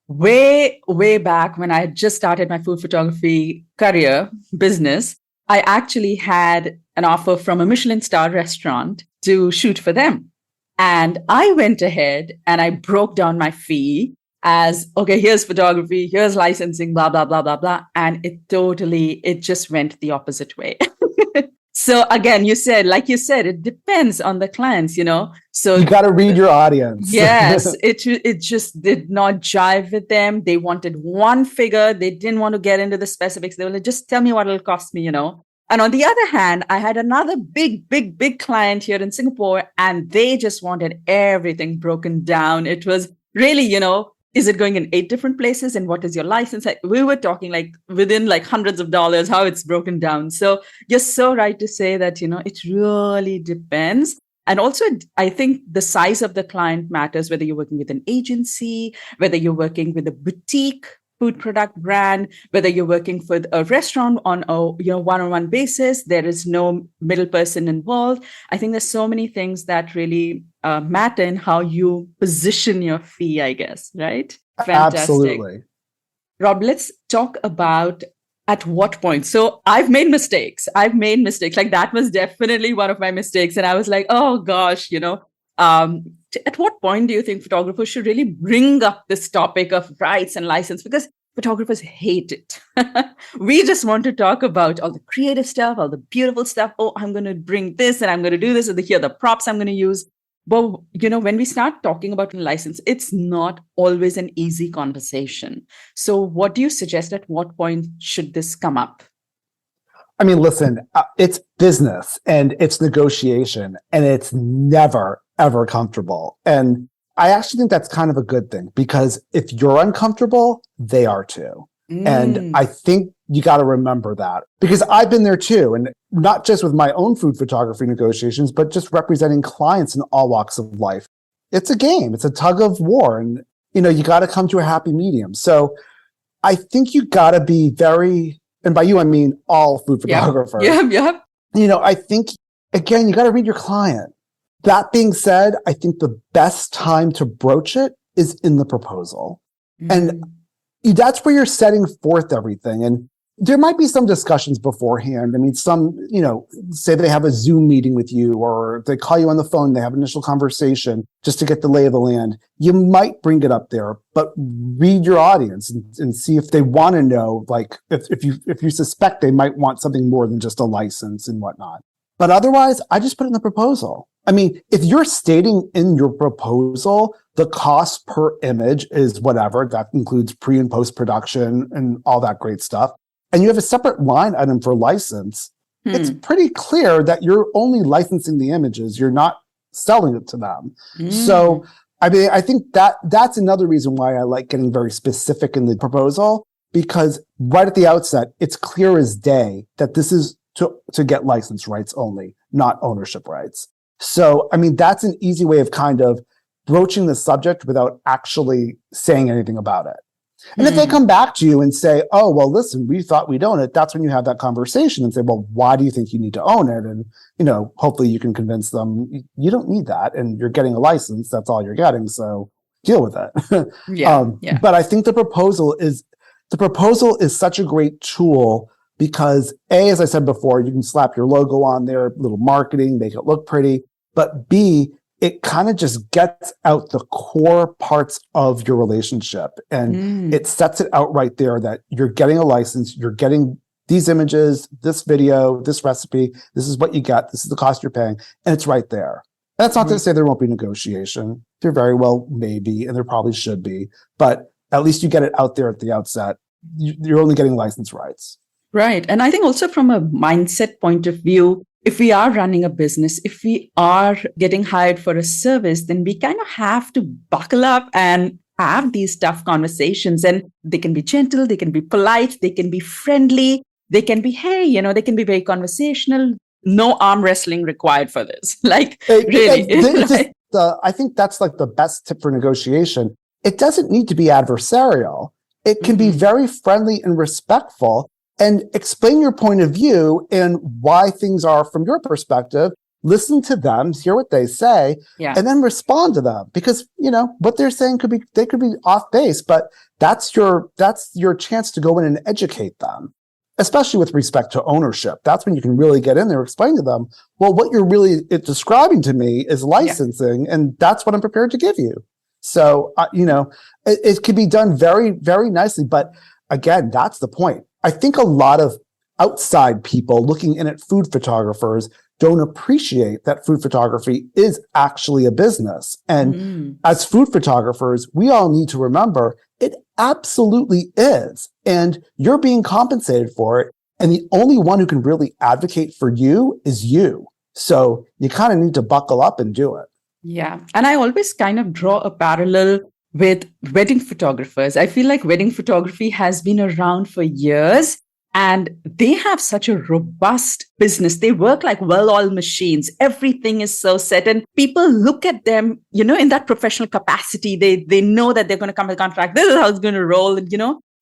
way back when I had just started my food photography career business, I actually had an offer from a Michelin star restaurant to shoot for them. And I went ahead and I broke down my fee as, okay, here's photography, here's licensing, blah, blah, blah, blah, blah. And it just went the opposite way. So again, like you said, it depends on the clients, So you got to read your audience. Yes, it just did not jive with them. They wanted one figure. They didn't want to get into the specifics. They were like, just tell me what it'll cost me, And on the other hand, I had another big client here in Singapore, and they just wanted everything broken down. It was really, is it going in 8 different places? And what is your license? We were talking like within like hundreds of dollars, how it's broken down. So you're so right to say that, it really depends. And also, I think the size of the client matters, whether you're working with an agency, whether you're working with a boutique food product brand, whether you're working with a restaurant on a one-on-one basis, there is no middle person involved. I think there's so many things that really matter in how you position your fee, I guess, right? Fantastic. Absolutely. Rob, let's talk about at what point. So I've made mistakes. Like that was definitely one of my mistakes. And I was like, oh gosh, at what point do you think photographers should really bring up this topic of rights and license? Because photographers hate it. We just want to talk about all the creative stuff, all the beautiful stuff. Oh, I'm going to bring this and I'm going to do this. And here are the props I'm going to use. But, when we start talking about license, it's not always an easy conversation. So what do you suggest? At what point should this come up? I mean, listen, it's business and it's negotiation and it's never, ever comfortable. And I actually think that's kind of a good thing because if you're uncomfortable, they are too. And I think you got to remember that because I've been there too. And not just with my own food photography negotiations, but just representing clients in all walks of life. It's a game. It's a tug of war. And, you got to come to a happy medium. So I think you got to be very, and by you, I mean all food photographers. Yeah. I think, again, you got to read your client. That being said, I think the best time to broach it is in the proposal. And that's where you're setting forth everything. And there might be some discussions beforehand. I mean, some, say they have a Zoom meeting with you or they call you on the phone, they have an initial conversation just to get the lay of the land. You might bring it up there, but read your audience and see if they want to know, like if you suspect they might want something more than just a license and whatnot. But otherwise, I just put it in the proposal. I mean, if you're stating in your proposal, the cost per image is whatever, that includes pre and post production and all that great stuff, and you have a separate line item for license, it's pretty clear that you're only licensing the images. You're not selling it to them. So, I mean, I think that's another reason why I like getting very specific in the proposal, because right at the outset, it's clear as day that this is to get license rights only, not ownership rights. So, I mean, that's an easy way of kind of broaching the subject without actually saying anything about it. And if they come back to you and say, oh, well, listen, we thought we'd own it, that's when you have that conversation and say, well, why do you think you need to own it? And, hopefully you can convince them you don't need that. And you're getting a license. That's all you're getting. So deal with it. But I think the proposal is such a great tool because A, as I said before, you can slap your logo on there, little marketing, make it look pretty. But B, it kind of just gets out the core parts of your relationship. And it sets it out right there that you're getting a license, you're getting these images, this video, this recipe, this is what you get, this is the cost you're paying, and it's right there. That's not to say there won't be negotiation. There very well may be, and there probably should be. But at least you get it out there at the outset. You're only getting license rights. Right. And I think also from a mindset point of view, if we are running a business, if we are getting hired for a service, then we kind of have to buckle up and have these tough conversations. And they can be gentle, they can be polite, they can be friendly, they can be, hey, they can be very conversational. No arm wrestling required for this. Like, really. I think that's like the best tip for negotiation. It doesn't need to be adversarial. It can be very friendly and respectful. And explain your point of view and why things are from your perspective. Listen to them, hear what they say, and then respond to them. Because, what they're saying they could be off base, but that's your chance to go in and educate them, especially with respect to ownership. That's when you can really get in there, explain to them, well, what you're really describing to me is licensing, and that's what I'm prepared to give you. So, it can be done very, very nicely. But again, that's the point. I think a lot of outside people looking in at food photographers don't appreciate that food photography is actually a business. And as food photographers, we all need to remember it absolutely is. And you're being compensated for it. And the only one who can really advocate for you is you. So you kind of need to buckle up and do it. Yeah. And I always kind of draw a parallel with wedding photographers. I feel like wedding photography has been around for years and they have such a robust business. They work like well-oiled machines. Everything is so set and people look at them, in that professional capacity. They know that they're going to come to contract. This is how it's going to roll,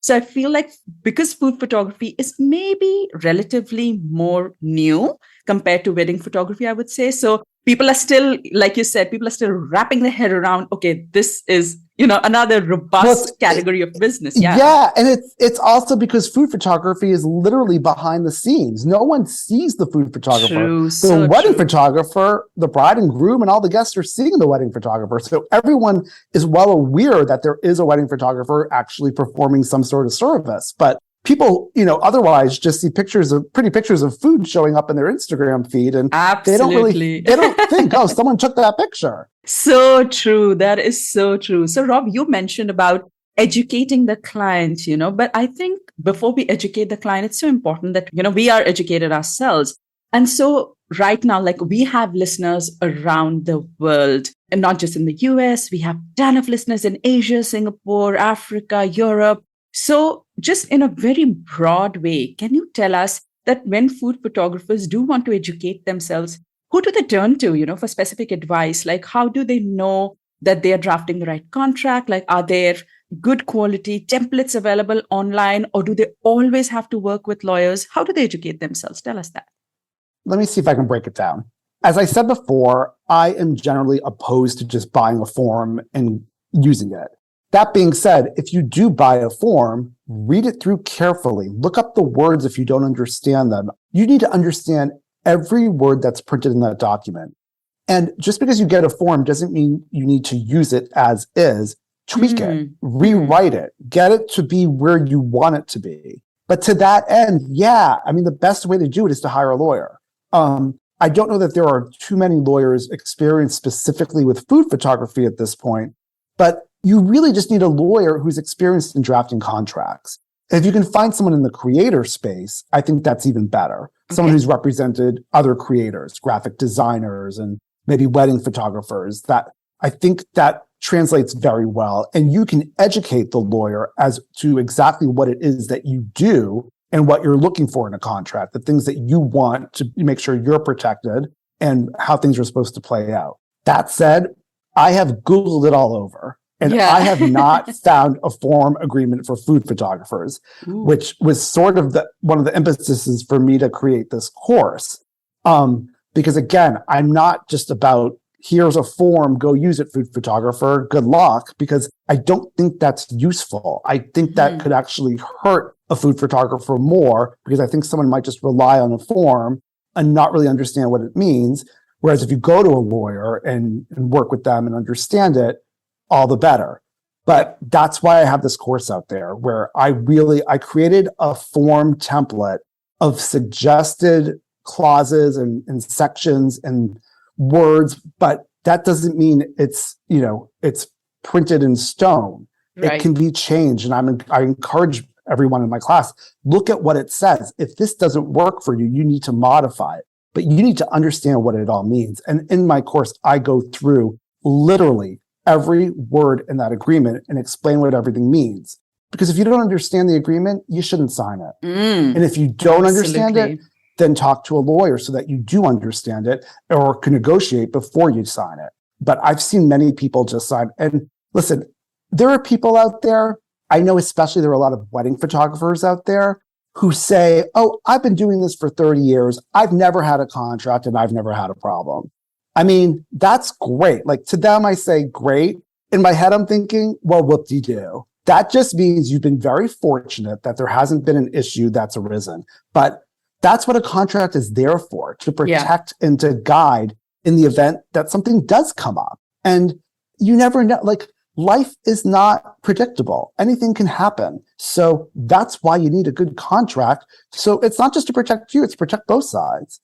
So I feel like because food photography is maybe relatively more new compared to wedding photography, I would say. So people are still, like you said, people are still wrapping their head around, okay, this is, another robust category of business. Yeah. Yeah. And it's also because food photography is literally behind the scenes. No one sees the food photographer. True, The wedding photographer, the bride and groom, and all the guests are seeing the wedding photographer. So everyone is well aware that there is a wedding photographer actually performing some sort of service. But people, otherwise just see pretty pictures of food showing up in their Instagram feed. And Absolutely. they don't think, oh, someone took that picture. So true. That is so true. So Rob, you mentioned about educating the client, but I think before we educate the client, it's so important that, we are educated ourselves. And so right now, like we have listeners around the world and not just in the US, we have a ton of listeners in Asia, Singapore, Africa, Europe. So just in a very broad way, can you tell us that when food photographers do want to educate themselves, who do they turn to, for specific advice? Like, how do they know that they are drafting the right contract? Like, are there good quality templates available online, or do they always have to work with lawyers? How do they educate themselves? Tell us that. Let me see if I can break it down. As I said before, I am generally opposed to just buying a form and using it. That being said, if you do buy a form, read it through carefully. Look up the words if you don't understand them. You need to understand every word that's printed in that document. And just because you get a form doesn't mean you need to use it as is. Tweak it, rewrite it, get it to be where you want it to be. But to that end, the best way to do it is to hire a lawyer. I don't know that there are too many lawyers experienced specifically with food photography at this point, but you really just need a lawyer who's experienced in drafting contracts. If you can find someone in the creator space, I think that's even better. Someone who's represented other creators, graphic designers, and maybe wedding photographers. I think that translates very well. And you can educate the lawyer as to exactly what it is that you do and what you're looking for in a contract, the things that you want to make sure you're protected and how things are supposed to play out. That said, I have Googled it all over. And I have not found a form agreement for food photographers, which was sort of one of the impetuses for me to create this course. Because again, I'm not just about, here's a form, go use it, food photographer, good luck, because I don't think that's useful. I think that could actually hurt a food photographer more, because I think someone might just rely on a form and not really understand what it means. Whereas if you go to a lawyer and work with them and understand it, all the better. But that's why I have this course out there where I created a form template of suggested clauses and sections and words, but that doesn't mean it's printed in stone. Right. It can be changed. And I encourage everyone in my class, look at what it says. If this doesn't work for you, you need to modify it, but you need to understand what it all means. And in my course, I go through literally every word in that agreement and explain what everything means. Because if you don't understand the agreement, you shouldn't sign it. And if you don't understand it, then talk to a lawyer so that you do understand it or can negotiate before you sign it. But I've seen many people just sign. And listen, there are people out there, I know especially there are a lot of wedding photographers out there who say, oh, I've been doing this for 30 years. I've never had a contract and I've never had a problem. I mean, that's great. Like to them, I say, great. In my head, I'm thinking, well, whoop-de-doo. That just means you've been very fortunate that there hasn't been an issue that's arisen. But that's what a contract is there for, to protect and to guide in the event that something does come up. And you never know, like life is not predictable. Anything can happen. So that's why you need a good contract. So it's not just to protect you, it's to protect both sides.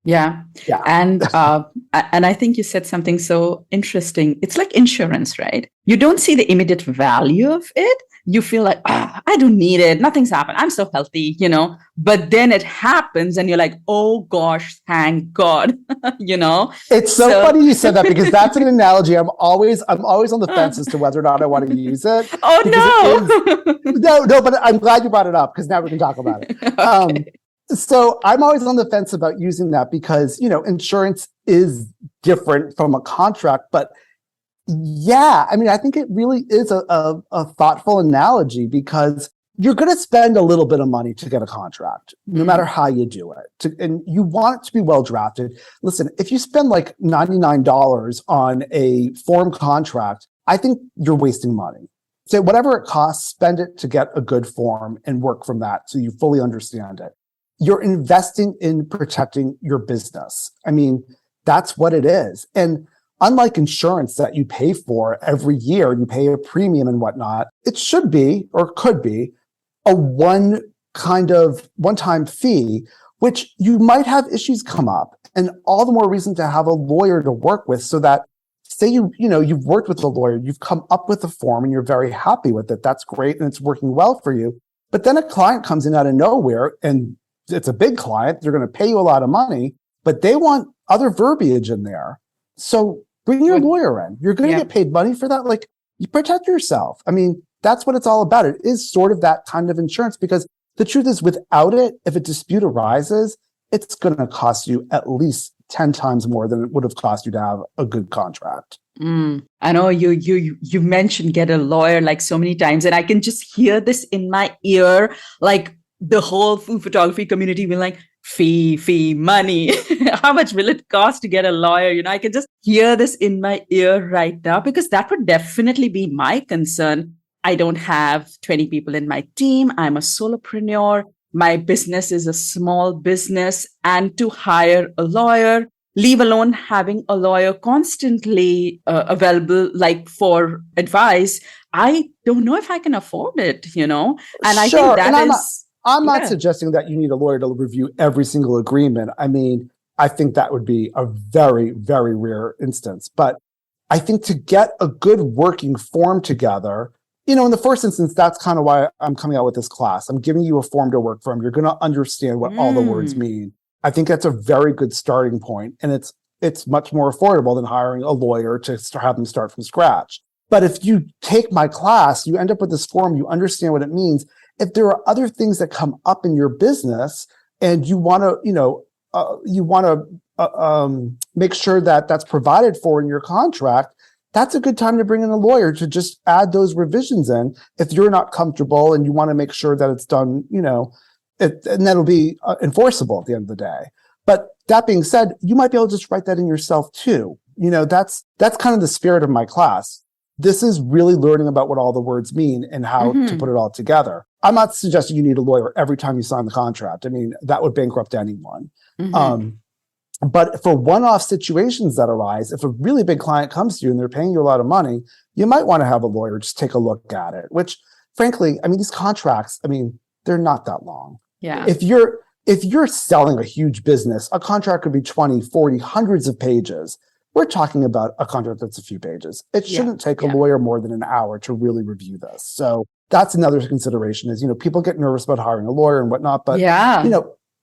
Yeah. And I think you said something so interesting. It's like insurance, right? You don't see the immediate value of it, you feel like, I don't need it. Nothing's happened. I'm so healthy, but then it happens and you're like, oh gosh, thank God, It's so So, funny you said that because that's an analogy. I'm always on the fence as to whether or not I want to use it because it is oh no, but I'm glad you brought it up because now we can talk about it. no. Okay. So I'm always on the fence about using that because, insurance is different from a contract, but yeah, I mean, I think it really is a thoughtful analogy because you're going to spend a little bit of money to get a contract, no matter how you do it. And you want it to be well drafted. Listen, if you spend like $99 on a form contract, I think you're wasting money. So whatever it costs, spend it to get a good form and work from that so you fully understand it. You're investing in protecting your business. I mean, that's what it is. And unlike insurance that you pay for every year, you pay a premium and whatnot, it should be or could be a one-time fee, which you might have issues come up. And all the more reason to have a lawyer to work with so that say you've worked with a lawyer, you've come up with a form and you're very happy with it. That's great. And it's working well for you. But then a client comes in out of nowhere and it's a big client. They're going to pay you a lot of money, but they want other verbiage in there. So bring your lawyer in. You're going to get paid money for that. Like, you protect yourself. I mean, that's what it's all about. It is sort of that kind of insurance because the truth is without it, if a dispute arises, it's going to cost you at least 10 times more than it would have cost you to have a good contract. I know you mentioned get a lawyer like so many times, and I can just hear this in my ear, like the whole food photography community being like, fee, money. How much will it cost to get a lawyer? I can just hear this in my ear right now because that would definitely be my concern. I don't have 20 people in my team. I'm a solopreneur. My business is a small business, and to hire a lawyer, leave alone having a lawyer constantly available, like for advice, I don't know if I can afford it, And I think I'm not suggesting that you need a lawyer to review every single agreement. I mean, I think that would be a very, very rare instance. But I think to get a good working form together, in the first instance, that's kind of why I'm coming out with this class. I'm giving you a form to work from. You're going to understand what all the words mean. I think that's a very good starting point, and it's much more affordable than hiring a lawyer to have them start from scratch. But if you take my class, you end up with this form, you understand what it means. If there are other things that come up in your business and you want to, make sure that that's provided for in your contract, that's a good time to bring in a lawyer to just add those revisions in. If you're not comfortable and you want to make sure that it's done, and that'll be enforceable at the end of the day. But that being said, you might be able to just write that in yourself too. That's kind of the spirit of my class. This is really learning about what all the words mean and how to put it all together. I'm not suggesting you need a lawyer every time you sign the contract. I mean, that would bankrupt anyone. But for one-off situations that arise, if a really big client comes to you and they're paying you a lot of money, you might want to have a lawyer just take a look at it, which frankly, I mean, these contracts, I mean, they're not that long. Yeah. If you're selling a huge business, a contract could be 20, 40, hundreds of pages. We're talking about a contract that's a few pages. It shouldn't take a lawyer more than an hour to really review this. So that's another consideration is, people get nervous about hiring a lawyer and whatnot, but,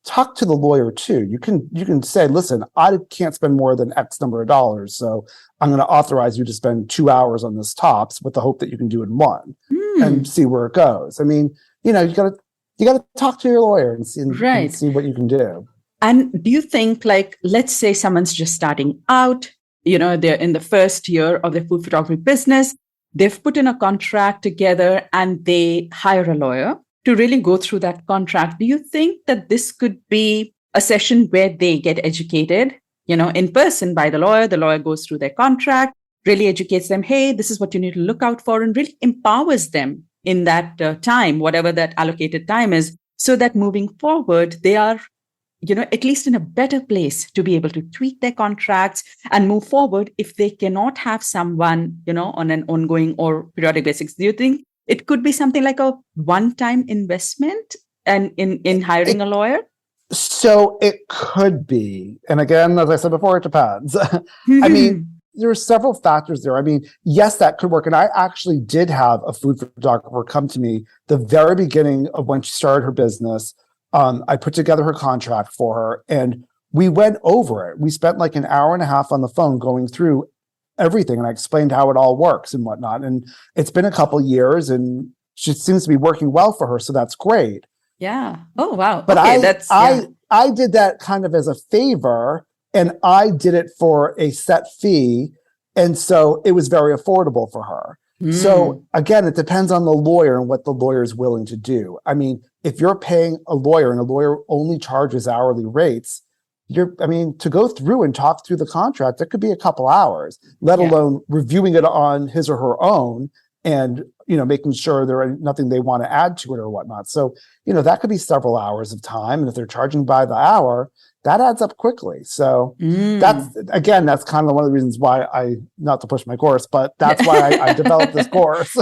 talk to the lawyer too. You can say, listen, I can't spend more than X number of dollars. So I'm going to authorize you to spend 2 hours on this tops with the hope that you can do it in one and see where it goes. I mean, you got to talk to your lawyer and see what you can do. And do you think, like, let's say someone's just starting out, they're in the first year of their food photography business, they've put in a contract together and they hire a lawyer to really go through that contract. Do you think that this could be a session where they get educated, in person by the lawyer goes through their contract, really educates them, hey, this is what you need to look out for, and really empowers them in that time, whatever that allocated time is, so that moving forward, they are, at least in a better place to be able to tweak their contracts and move forward if they cannot have someone, on an ongoing or periodic basis. Do you think it could be something like a one-time investment and in hiring a lawyer? So it could be. And again, as I said before, it depends. I mean, there are several factors there. I mean, yes, that could work. And I actually did have a food photographer come to me the very beginning of when she started her business. I put together her contract for her and we went over it. We spent like an hour and a half on the phone going through everything. And I explained how it all works and whatnot. And it's been a couple years and she seems to be working well for her. So that's great. Yeah. Oh, wow. But Okay, I did that kind of as a favor and I did it for a set fee. And so it was very affordable for her. So again, it depends on the lawyer and what the lawyer is willing to do. I mean, if you're paying a lawyer and a lawyer only charges hourly rates, to go through and talk through the contract, it could be a couple hours, let alone reviewing it on his or her own and, making sure there are nothing they want to add to it or whatnot. So, that could be several hours of time. And if they're charging by the hour, that adds up quickly. So that's kind of one of the reasons why not to push my course, but that's why I developed this course.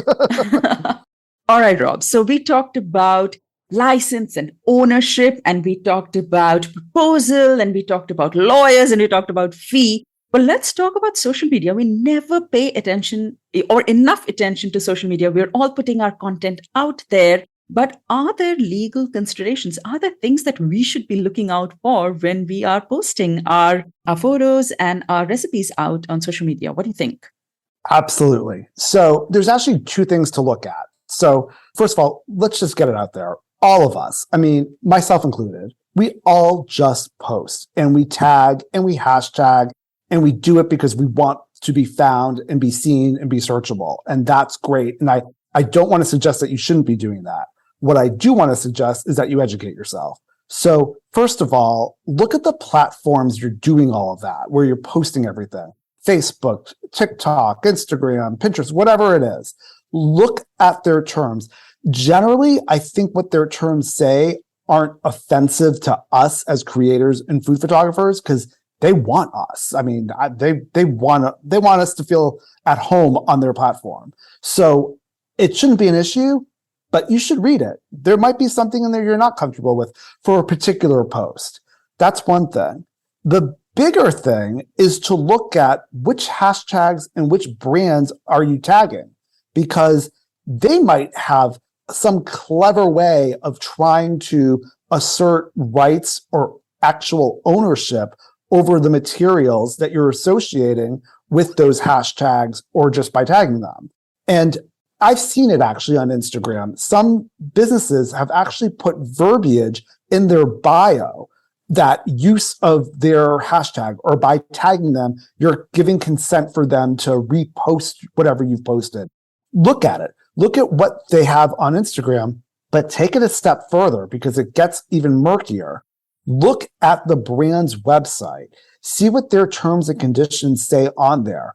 All right, Rob. So we talked about license and ownership, and we talked about proposal, and we talked about lawyers, and we talked about fee. But let's talk about social media. We never pay attention or enough attention to social media. We're all putting our content out there. But are there legal considerations? Are there things that we should be looking out for when we are posting our photos and our recipes out on social media? What do you think? Absolutely. So there's actually two things to look at. So first of all, let's just get it out there. All of us, myself included, we all just post and we tag and we hashtag and we do it because we want to be found and be seen and be searchable. And that's great. And I don't want to suggest that you shouldn't be doing that. What I do want to suggest is that you educate yourself. So first of all, look at the platforms you're doing all of that, where you're posting everything. Facebook, TikTok, Instagram, Pinterest, whatever it is. Look at their terms. Generally, I think what their terms say aren't offensive to us as creators and food photographers because they want us. They want us to feel at home on their platform. So it shouldn't be an issue, but you should read it. There might be something in there you're not comfortable with for a particular post. That's one thing. The bigger thing is to look at which hashtags and which brands are you tagging, because they might have some clever way of trying to assert rights or actual ownership over the materials that you're associating with those hashtags or just by tagging them. And I've seen it actually on Instagram. Some businesses have actually put verbiage in their bio that use of their hashtag, or by tagging them, you're giving consent for them to repost whatever you've posted. Look at it. Look at what they have on Instagram, but take it a step further because it gets even murkier. Look at the brand's website. See what their terms and conditions say on there.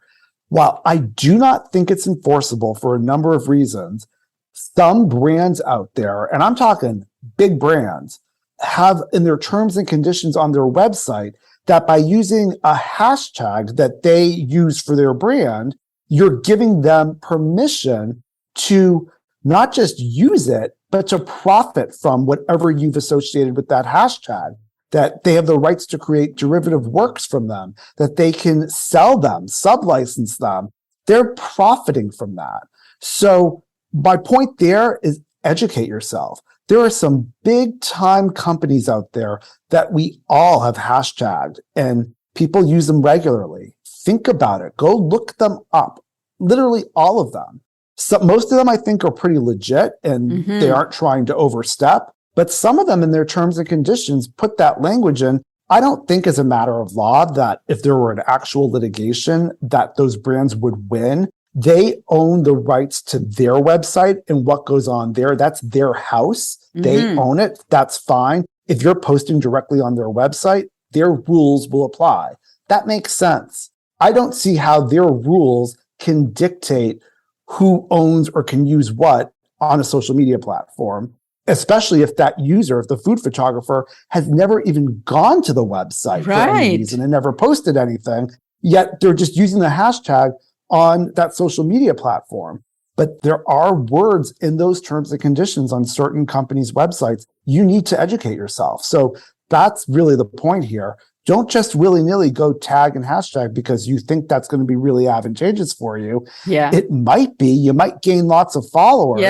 While I do not think it's enforceable for a number of reasons, some brands out there, and I'm talking big brands, have in their terms and conditions on their website that by using a hashtag that they use for their brand, you're giving them permission to not just use it, but to profit from whatever you've associated with that hashtag, that they have the rights to create derivative works from them, that they can sell them, sublicense them. They're profiting from that. So my point there is educate yourself. There are some big time companies out there that we all have hashtagged and people use them regularly. Think about it. Go look them up. Literally all of them. So most of them I think are pretty legit and they aren't trying to overstep, but some of them in their terms and conditions put that language in. I don't think as a matter of law that if there were an actual litigation that those brands would win. They own the rights to their website and what goes on there. That's their house. They own it. That's fine. If you're posting directly on their website, their rules will apply. That makes sense. I don't see how their rules can dictate who owns or can use what on a social media platform, especially if that user, if the food photographer has never even gone to the website for any reason and never posted anything, yet they're just using the hashtag on that social media platform. But there are words in those terms and conditions on certain companies' websites. You need to educate yourself. So that's really the point here. don't just willy-nilly go tag and hashtag because you think that's going to be really advantageous for you. Yeah. It might be, you might gain lots of followers,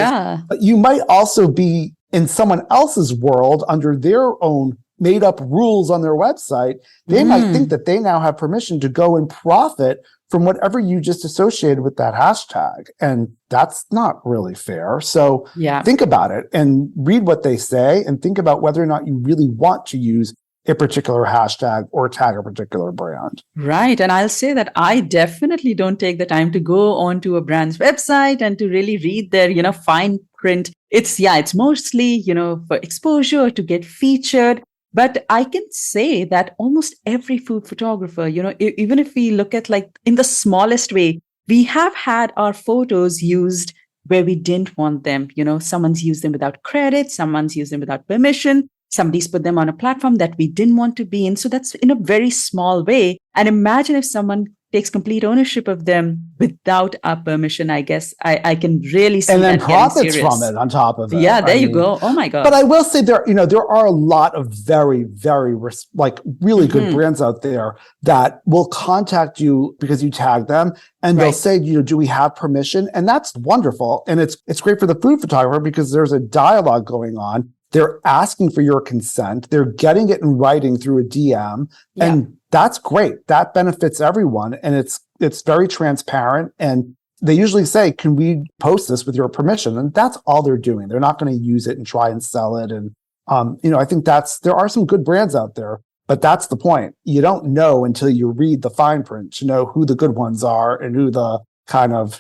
but you might also be in someone else's world under their own made up rules on their website. They might think that they now have permission to go and profit from whatever you just associated with that hashtag. And that's not really fair. So think about it and read what they say and think about whether or not you really want to use a particular hashtag or tag a particular brand. Right. And I'll say that I definitely don't take the time to go onto a brand's website and to really read their, fine print. It's mostly, for exposure, to get featured. But I can say that almost every food photographer, even if we look at like in the smallest way, we have had our photos used where we didn't want them. Someone's used them without credit, someone's used them without permission. Somebody's put them on a platform that we didn't want to be in. So that's in a very small way. And imagine if someone takes complete ownership of them without our permission. I guess I can really see and then that profits from it on top of it. Yeah, there you go. Oh my God. But I will say there are a lot of very, very really good brands out there that will contact you because you tag them and they'll say, do we have permission? And that's wonderful. And it's great for the food photographer because there's a dialogue going on. They're asking for your consent. They're getting it in writing through a DM. And that's great. That benefits everyone. And it's very transparent. And they usually say, can we post this with your permission? And that's all they're doing. They're not going to use it and try and sell it. And, I think there are some good brands out there, but that's the point. You don't know until you read the fine print to know who the good ones are and who the kind of,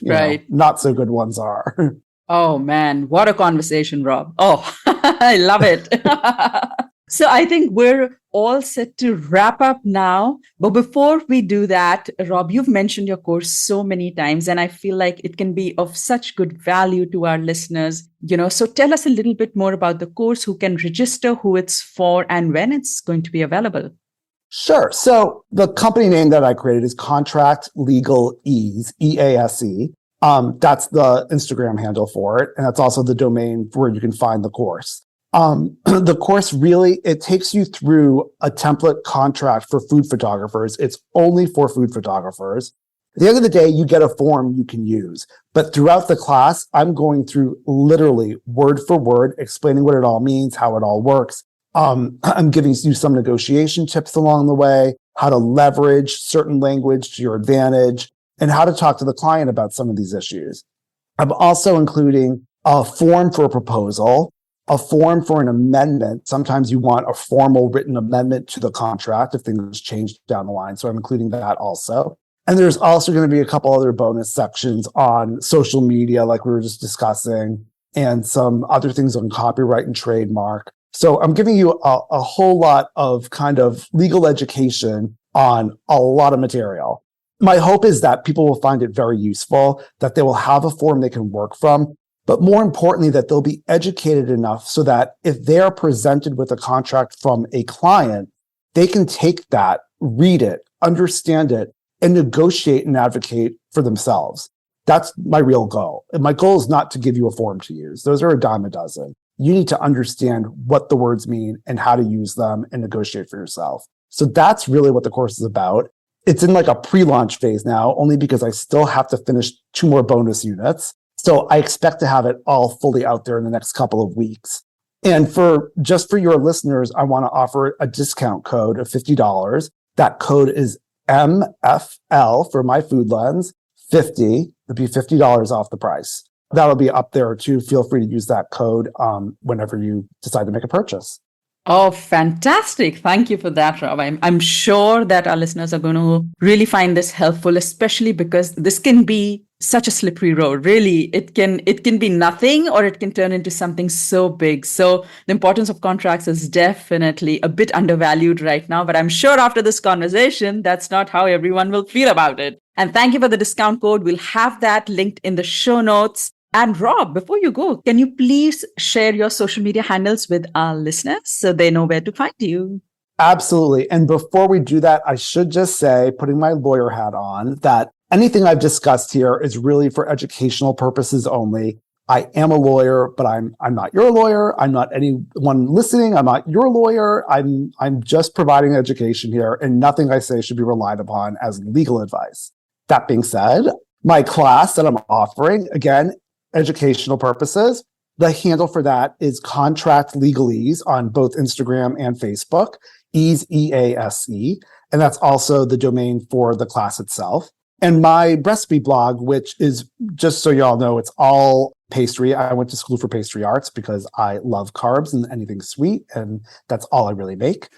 not so good ones are. Oh man, what a conversation, Rob. Oh, I love it. So I think we're all set to wrap up now. But before we do that, Rob, you've mentioned your course so many times, and I feel like it can be of such good value to our listeners. So tell us a little bit more about the course, who can register, who it's for, and when it's going to be available. Sure. So the company name that I created is Contract Legal Ease, EASE. That's the Instagram handle for it. And that's also the domain where you can find the course. The course really, it takes you through a template contract for food photographers. It's only for food photographers. At the end of the day, you get a form you can use. But throughout the class, I'm going through literally word for word, explaining what it all means, how it all works. I'm giving you some negotiation tips along the way, how to leverage certain language to your advantage, and how to talk to the client about some of these issues. I'm also including a form for a proposal, a form for an amendment. Sometimes you want a formal written amendment to the contract if things change down the line. So I'm including that also. And there's also going to be a couple other bonus sections on social media, like we were just discussing, and some other things on copyright and trademark. So I'm giving you a whole lot of kind of legal education on a lot of material. My hope is that people will find it very useful, that they will have a form they can work from, but more importantly, that they'll be educated enough so that if they're presented with a contract from a client, they can take that, read it, understand it, and negotiate and advocate for themselves. That's my real goal. And my goal is not to give you a form to use. Those are a dime a dozen. You need to understand what the words mean and how to use them and negotiate for yourself. So that's really what the course is about. It's in like a pre-launch phase now, only because I still have to finish 2 more bonus units. So I expect to have it all fully out there in the next couple of weeks. And for your listeners, I want to offer a discount code of $50. That code is MFL for My Food Lens 50. It'll be $50 off the price. That'll be up there too. Feel free to use that code whenever you decide to make a purchase. Oh, fantastic. Thank you for that, Rob. I'm sure that our listeners are going to really find this helpful, especially because this can be such a slippery road. Really, it can be nothing or it can turn into something so big. So the importance of contracts is definitely a bit undervalued right now. But I'm sure after this conversation, that's not how everyone will feel about it. And thank you for the discount code. We'll have that linked in the show notes. And Rob, before you go, can you please share your social media handles with our listeners so they know where to find you? Absolutely. And before we do that, I should just say, putting my lawyer hat on, that anything I've discussed here is really for educational purposes only. I am a lawyer, but I'm not your lawyer. I'm not anyone listening. I'm not your lawyer. I'm just providing education here, and nothing I say should be relied upon as legal advice. That being said, my class that I'm offering, again, educational purposes, the handle for that is Contract Legalese on both Instagram and Facebook, Ease, EASE. And that's also the domain for the class itself. And my recipe blog, which is, just so y'all know, it's all pastry. I went to school for pastry arts because I love carbs and anything sweet, and that's all I really make.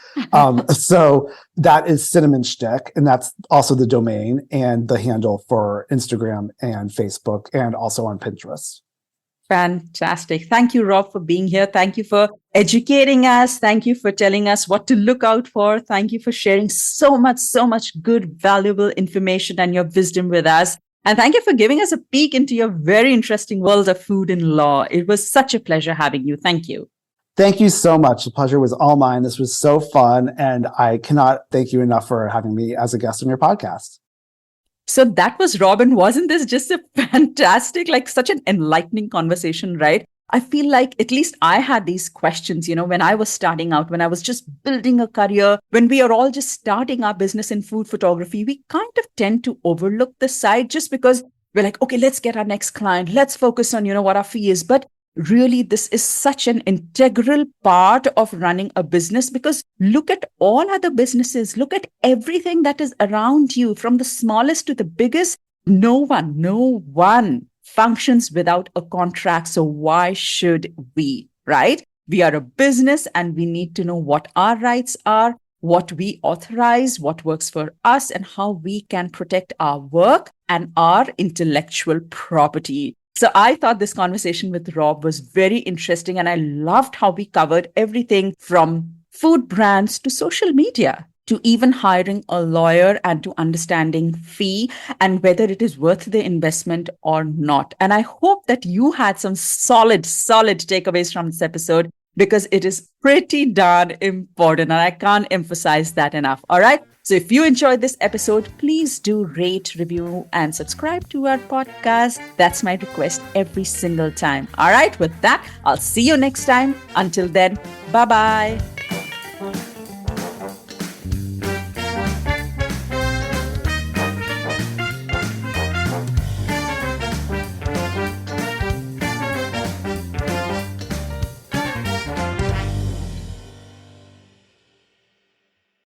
So that is Cinnamon Shtick, and that's also the domain and the handle for Instagram and Facebook, and also on Pinterest. Fantastic. Thank you, Rob, for being here. Thank you for educating us. Thank you for telling us what to look out for. Thank you for sharing so much good, valuable information and your wisdom with us. And thank you for giving us a peek into your very interesting world of food and law. It was such a pleasure having you. Thank you. Thank you so much. The pleasure was all mine. This was so fun, and I cannot thank you enough for having me as a guest on your podcast. So that was Robin. Wasn't this just a fantastic, such an enlightening conversation, right? I feel like at least I had these questions, when I was starting out, when I was just building a career, when we are all just starting our business in food photography, we kind of tend to overlook the side just because we're like, okay, let's get our next client. Let's focus on, what our fee is. But really, this is such an integral part of running a business, because look at all other businesses, look at everything that is around you, from the smallest to the biggest. No one functions without a contract. So why should we, right? We are a business and we need to know what our rights are, what we authorize, what works for us, and how we can protect our work and our intellectual property. So I thought this conversation with Rob was very interesting, and I loved how we covered everything from food brands to social media to even hiring a lawyer and to understanding fee and whether it is worth the investment or not. And I hope that you had some solid takeaways from this episode, because it is pretty darn important, and I can't emphasize that enough. All right. So if you enjoyed this episode, please do rate, review, and subscribe to our podcast. That's my request every single time. All right. With that, I'll see you next time. Until then, bye-bye.